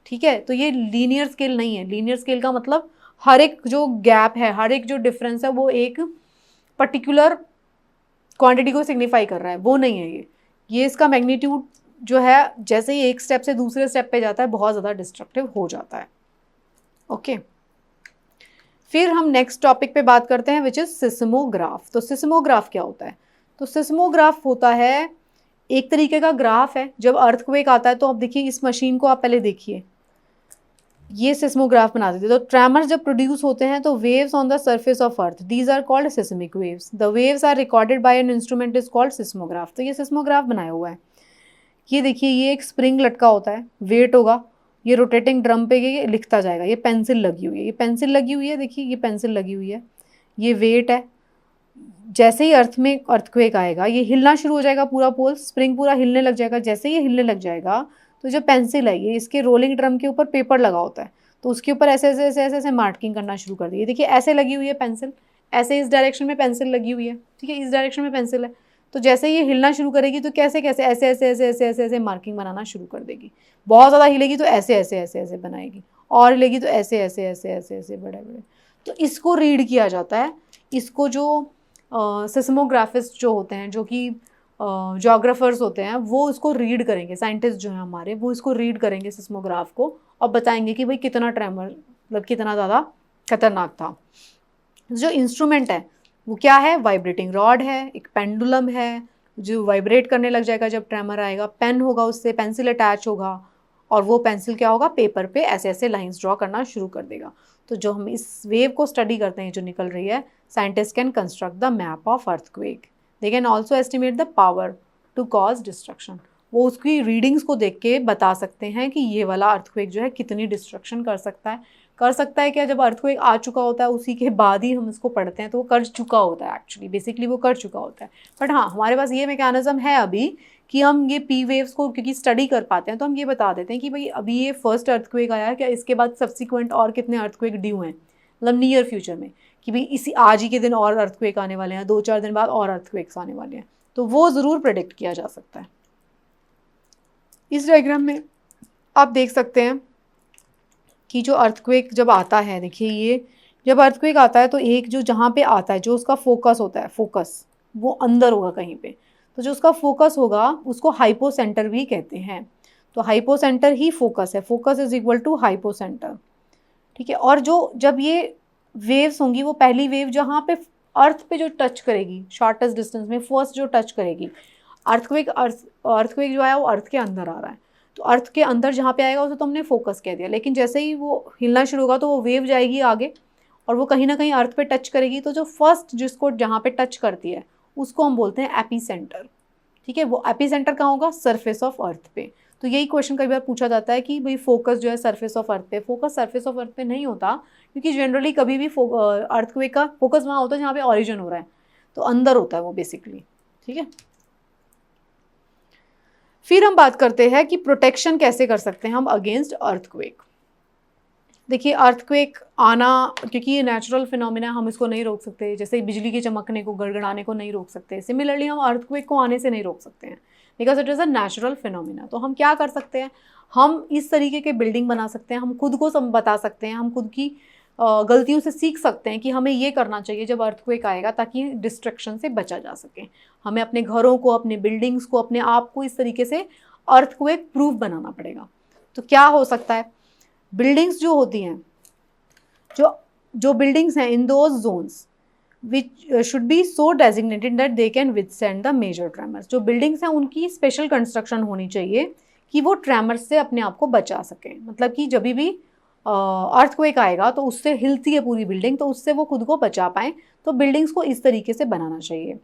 ठीक है, तो ये लीनियर स्केल नहीं है। लीनियर स्केल का मतलब हर एक जो गैप है, हर एक जो डिफरेंस है वो एक पर्टिकुलर क्वांटिटी को सिग्निफाई कर रहा है, वो नहीं है ये इसका मैग्नीट्यूड जो है जैसे ही एक स्टेप से दूसरे स्टेप पे जाता है बहुत ज़्यादा डिस्ट्रक्टिव हो जाता है। ओके, फिर हम नेक्स्ट टॉपिक पे बात करते हैं विच इज़ सिस्मोग्राफ। तो सिस्मोग्राफ क्या होता है? तो सिस्मोग्राफ होता है एक तरीके का ग्राफ है। जब अर्थक्वेक आता है तो अब देखिए इस मशीन को आप पहले देखिए, ये सिस्मोग्राफ बना देते हैं। तो ट्रेमर्स जब प्रोड्यूस होते हैं तो waves on the surface of earth, these are called seismic waves. The waves are recorded by an instrument is called seismograph. तो ये सिस्मोग्राफ बनाया हुआ है। ये देखिए, ये एक स्प्रिंग लटका होता है, वेट होगा, ये रोटेटिंग ड्रम पे ये लिखता जाएगा। ये पेंसिल लगी हुई है, ये पेंसिल लगी हुई है, देखिए ये पेंसिल लगी हुई है, ये वेट है। जैसे ही अर्थ में अर्थक्वेक आएगा ये हिलना शुरू हो जाएगा, पूरा पोल स्प्रिंग पूरा हिलने लग जाएगा। जैसे ये हिलने लग जाएगा तो जो पेंसिल है ये इसके रोलिंग ड्रम के ऊपर पेपर लगा होता है, तो उसके ऊपर ऐसे ऐसे ऐसे ऐसे ऐसे मार्किंग करना शुरू कर दी। देखिए ऐसे लगी हुई है पेंसिल, ऐसे इस डायरेक्शन में पेंसिल लगी हुई है, ठीक है, इस डायरेक्शन में पेंसिल है। तो जैसे ये हिलना शुरू करेगी तो कैसे कैसे ऐसे ऐसे ऐसे ऐसे ऐसे ऐसे मार्किंग बनाना शुरू कर देगी। बहुत ज़्यादा हिलेगी तो ऐसे ऐसे ऐसे ऐसे बनाएगी, और हिलेगी तो ऐसे ऐसे ऐसे ऐसे ऐसे बड़े बड़े। तो इसको रीड किया जाता है। इसको जो सिस्मोग्राफिस्ट जो होते हैं, जो कि जोग्राफर्स होते हैं, वो इसको रीड करेंगे। साइंटिस्ट जो हैं हमारे, वो इसको रीड करेंगे सिस्मोग्राफ को, और बताएंगे कि भाई कितना ट्रेमर, मतलब कितना ज़्यादा खतरनाक था। जो इंस्ट्रूमेंट है वो क्या है? वाइब्रेटिंग रॉड है, एक पेंडुलम है जो वाइब्रेट करने लग जाएगा जब ट्रेमर आएगा। पेन होगा, उससे पेंसिल अटैच होगा, और वो पेंसिल क्या होगा, पेपर पे ऐसे ऐसे लाइंस ड्रॉ करना शुरू कर देगा। तो जो हम इस वेव को स्टडी करते हैं जो निकल रही है, scientist can construct the map of earthquake. They can also estimate the power to cause destruction. वो उसकी रीडिंग्स को देख के बता सकते हैं कि ये वाला अर्थक्वेक जो है कितनी डिस्ट्रक्शन कर सकता है। कर सकता है क्या? जब अर्थक्वेक आ चुका होता है उसी के बाद ही हम इसको पढ़ते हैं, तो वो कर चुका होता है, एक्चुअली बेसिकली वो कर चुका होता है। बट हाँ, हमारे पास ये मैकेनिज्म है अभी कि हम ये पी वेव्स को क्योंकि स्टडी कर पाते हैं, तो हम ये बता देते हैं कि भाई अभी ये फर्स्ट अर्थक्वेक आया है, क्या इसके बाद सब्सिक्वेंट और कितने अर्थक्वेक ड्यू हैं, मतलब नियर फ्यूचर में, कि भाई इसी आज ही के दिन और अर्थक्वेक आने वाले हैं, 2-4 दिन बाद और अर्थक्वेक्स आने वाले हैं। तो वो ज़रूर प्रेडिक्ट किया जा सकता है। इस डायग्राम में आप देख सकते हैं कि जो अर्थक्वेक जब आता है, देखिए ये जब अर्थक्वेक आता है तो एक जो जहाँ पे आता है, जो उसका फोकस होता है, फोकस वो अंदर होगा कहीं पे। तो जो उसका फोकस होगा उसको हाइपोसेंटर भी कहते हैं। तो हाइपोसेंटर ही फोकस है, focus is equal to hypocenter, ठीक है। और जो जब ये वेव्स होंगी, वो पहली वेव जहाँ पे अर्थ पे जो टच करेगी, शॉर्टेस्ट डिस्टेंस में फर्स्ट जो टच करेगी, अर्थक्वेक जो है वो अर्थ के अंदर आ रहा है, तो अर्थ के अंदर जहाँ पे आएगा उसे तो हमने फोकस कह दिया। लेकिन जैसे ही वो हिलना शुरू होगा तो वो वेव जाएगी आगे, और वो कहीं ना कहीं अर्थ पे टच करेगी। तो जो फर्स्ट जिसको जहाँ पे टच करती है उसको हम बोलते हैं एपीसेंटर, ठीक है। वो एपीसेंटर कहाँ होगा? सरफेस ऑफ अर्थ पे। तो यही क्वेश्चन कई बार पूछा जाता है कि भाई फोकस जो है सरफेस ऑफ अर्थ पे, फोकस सरफेस ऑफ अर्थ पे नहीं होता, क्योंकि जनरली कभी भी अर्थक्वेक का फोकस वहाँ होता है जहाँ पे ऑरिजिन हो रहा है, तो अंदर होता है वो बेसिकली, ठीक है। फिर हम बात करते हैं कि प्रोटेक्शन कैसे कर सकते हैं हम अगेंस्ट अर्थक्वेक। देखिए अर्थक्वेक आना, क्योंकि ये नेचुरल फिनोमिना, हम इसको नहीं रोक सकते। जैसे बिजली के चमकने को, गड़गड़ाने को नहीं रोक सकते, सिमिलरली हम अर्थक्वेक को आने से नहीं रोक सकते हैं, because it is a natural phenomena. तो हम क्या कर सकते हैं? हम इस तरीके के बिल्डिंग बना सकते हैं, हम खुद को बता सकते हैं, हम खुद की गलतियों से सीख सकते हैं कि हमें ये करना चाहिए जब अर्थक्वेक आएगा, ताकि डिस्ट्रक्शन से बचा जा सके। हमें अपने घरों को, अपने बिल्डिंग्स को, अपने आप को इस तरीके से अर्थक्वेक प्रूफ बनाना पड़ेगा। तो क्या हो सकता है? बिल्डिंग्स जो होती हैं, जो बिल्डिंग्स हैं in those zones which should be so designated that they can withstand the major tremors. जो बिल्डिंग्स हैं उनकी स्पेशल कंस्ट्रक्शन होनी चाहिए कि वो ट्रेमर्स से अपने आप को बचा सकें। मतलब कि जब भी अर्थक्वेक आएगा तो उससे हिलती है पूरी बिल्डिंग, तो उससे वो खुद को बचा पाएँ। तो बिल्डिंग्स को इस तरीके से बनाना चाहिए।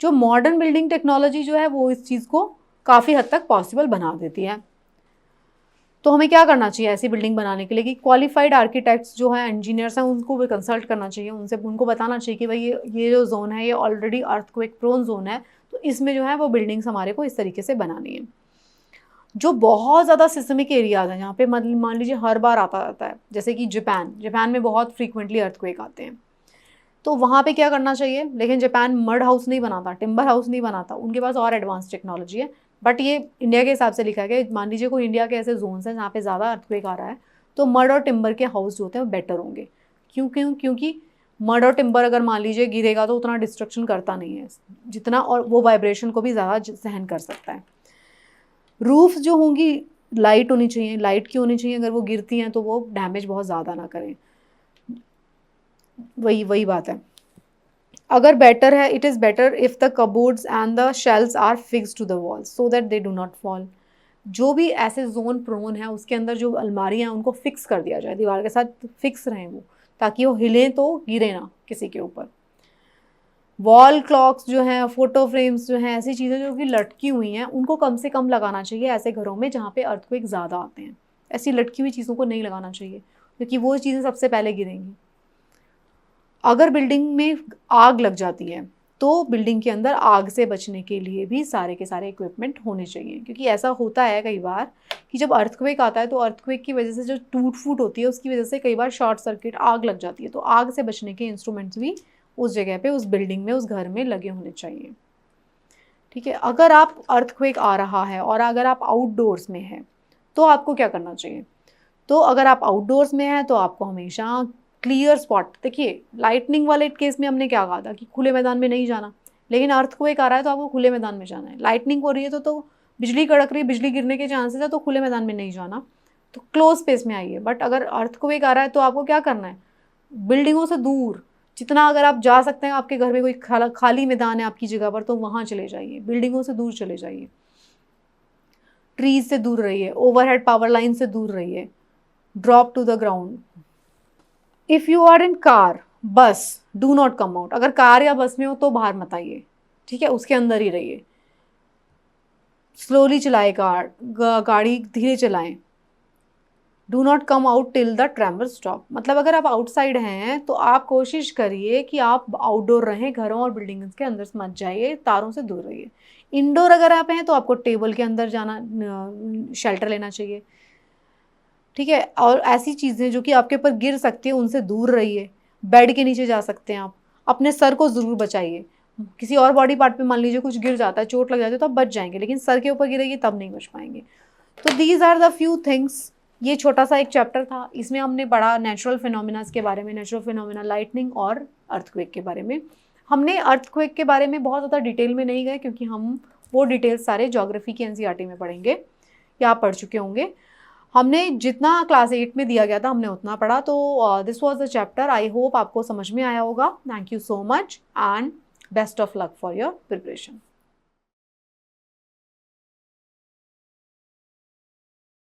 जो मॉडर्न बिल्डिंग टेक्नोलॉजी जो है वो इस चीज़ को काफ़ी हद तक पॉसिबल बना देती है। तो हमें क्या करना चाहिए ऐसी बिल्डिंग बनाने के लिए? कि क्वालिफाइड आर्किटेक्ट्स जो हैं, इंजीनियर्स हैं, उनको भी कंसल्ट करना चाहिए, उनको बताना चाहिए कि भाई ये जो जोन है ये ऑलरेडी अर्थक्वेक प्रोन जोन है, तो इसमें जो है वो बिल्डिंग्स हमारे को इस तरीके से बनानी है। जो बहुत ज़्यादा सिस्मिक एरियाज़ हैं, जहाँ पे मान लीजिए हर बार आता रहता है, जैसे कि जापान में बहुत फ्रीक्वेंटली अर्थक्वेक आते हैं, तो वहाँ पे क्या करना चाहिए? लेकिन जापान मड हाउस नहीं बनाता, टिम्बर हाउस नहीं बनाता, उनके पास और एडवांस टेक्नोलॉजी है। बट ये इंडिया के हिसाब से लिखा है कि मान लीजिए कोई इंडिया के ऐसे जोन्स हैं जहाँ पे ज़्यादा अर्थक्वेक आ रहा है, तो मड और टिम्बर के हाउस जो होते हैं वो बेटर होंगे। क्योंकि मड और टिम्बर अगर मान लीजिए गिरेगा तो उतना डिस्ट्रक्शन करता नहीं है जितना, और वो वाइब्रेशन को भी ज़्यादा सहन कर सकता है। रूफ जो होंगी लाइट होनी चाहिए, लाइट क्यों होनी चाहिए, अगर वो गिरती हैं तो वो डैमेज बहुत ज़्यादा ना करें, वही बात है। अगर बेटर है, it is better if the cupboards and the shelves are fix to the walls so that they do not fall. जो भी ऐसे जोन प्रोन है उसके अंदर जो अलमारियाँ हैं उनको फिक्स कर दिया जाए, दीवार के साथ फिक्स रहें वो, ताकि वो हिलें तो गिरे ना किसी के ऊपर। वॉल क्लॉक्स जो हैं, फोटो फ्रेम्स जो हैं, ऐसी चीज़ें जो कि लटकी हुई हैं उनको कम से कम लगाना चाहिए ऐसे घरों में जहाँ पे अर्थक्वेक ज़्यादा आते हैं। ऐसी लटकी हुई चीज़ों को नहीं लगाना चाहिए क्योंकि वो चीज़ें सबसे पहले गिरेंगी। अगर बिल्डिंग में आग लग जाती है तो बिल्डिंग के अंदर आग से बचने के लिए भी सारे के सारे इक्विपमेंट होने चाहिए, क्योंकि ऐसा होता है कई बार कि जब अर्थक्वेक आता है तो अर्थक्वेक की वजह से जो टूट फूट होती है उसकी वजह से कई बार शॉर्ट सर्किट आग लग जाती है, तो आग से बचने के इंस्ट्रूमेंट्स भी उस जगह पे, उस बिल्डिंग में, उस घर में लगे होने चाहिए। ठीक है, अगर आप अर्थक्वेक आ रहा है और अगर आप आउटडोर्स में हैं तो आपको क्या करना चाहिए? तो अगर आप आउटडोर्स में हैं तो आपको हमेशा क्लियर स्पॉट, देखिए लाइटनिंग वाले केस में हमने क्या कहा था कि खुले मैदान में नहीं जाना, लेकिन अर्थक्वेक आ रहा है तो आपको खुले मैदान में जाना है। लाइटनिंग हो रही है तो बिजली कड़क रही है, बिजली गिरने के चांसेस है, तो खुले मैदान में नहीं जाना, तो क्लोज स्पेस में आइए। बट अगर अर्थक्वेक आ रहा है तो आपको क्या करना है? बिल्डिंगों से दूर जितना अगर आप जा सकते हैं, आपके घर में कोई खाली मैदान है आपकी जगह पर तो वहाँ चले जाइए, बिल्डिंगों से दूर चले जाइए, ट्रीज से दूर रहिए, ओवरहेड पावर लाइन से दूर रहिए, drop to the ground. If you are in car, bus, do not come out. अगर कार या बस में हो तो बाहर मत आइए, ठीक है, उसके अंदर ही रहिए। स्लोली चलाए गाड़ी धीरे चलाएं। Do not come out till the tremor stop. मतलब अगर आप आउटसाइड हैं तो आप कोशिश करिए कि आप आउटडोर रहें, घरों और बिल्डिंग्स के अंदर मत जाइए, तारों से दूर रहिए। इंडोर अगर आप हैं तो आपको टेबल के अंदर जाना, शेल्टर लेना चाहिए, ठीक है। और ऐसी चीज़ें जो कि आपके ऊपर गिर सकती है उनसे दूर रहिए। बेड के नीचे जा सकते हैं आप। अपने सर को ज़रूर बचाइए, किसी और बॉडी पार्ट पे मान लीजिए कुछ गिर जाता है, चोट लग जाती है तो आप बच जाएंगे, लेकिन सर के ऊपर गिरेगी तब नहीं बच पाएंगे। तो these are the few things. ये छोटा सा एक चैप्टर था, इसमें हमने पढ़ा नेचुरल फिनोमिनास के बारे में, नेचुरल फिनोमिना लाइटनिंग और अर्थक्वेक के बारे में। हमने अर्थक्वेक के बारे में बहुत ज़्यादा डिटेल में नहीं गए क्योंकि हम वो डिटेल्स सारे ज्योग्राफी की एनसीईआरटी में पढ़ेंगे या आप पढ़ चुके होंगे। हमने जितना क्लास 8 में दिया गया था हमने उतना पढ़ा। तो this was the chapter. I hope आपको समझ में आया होगा। Thank you so much and best of luck for your preparation.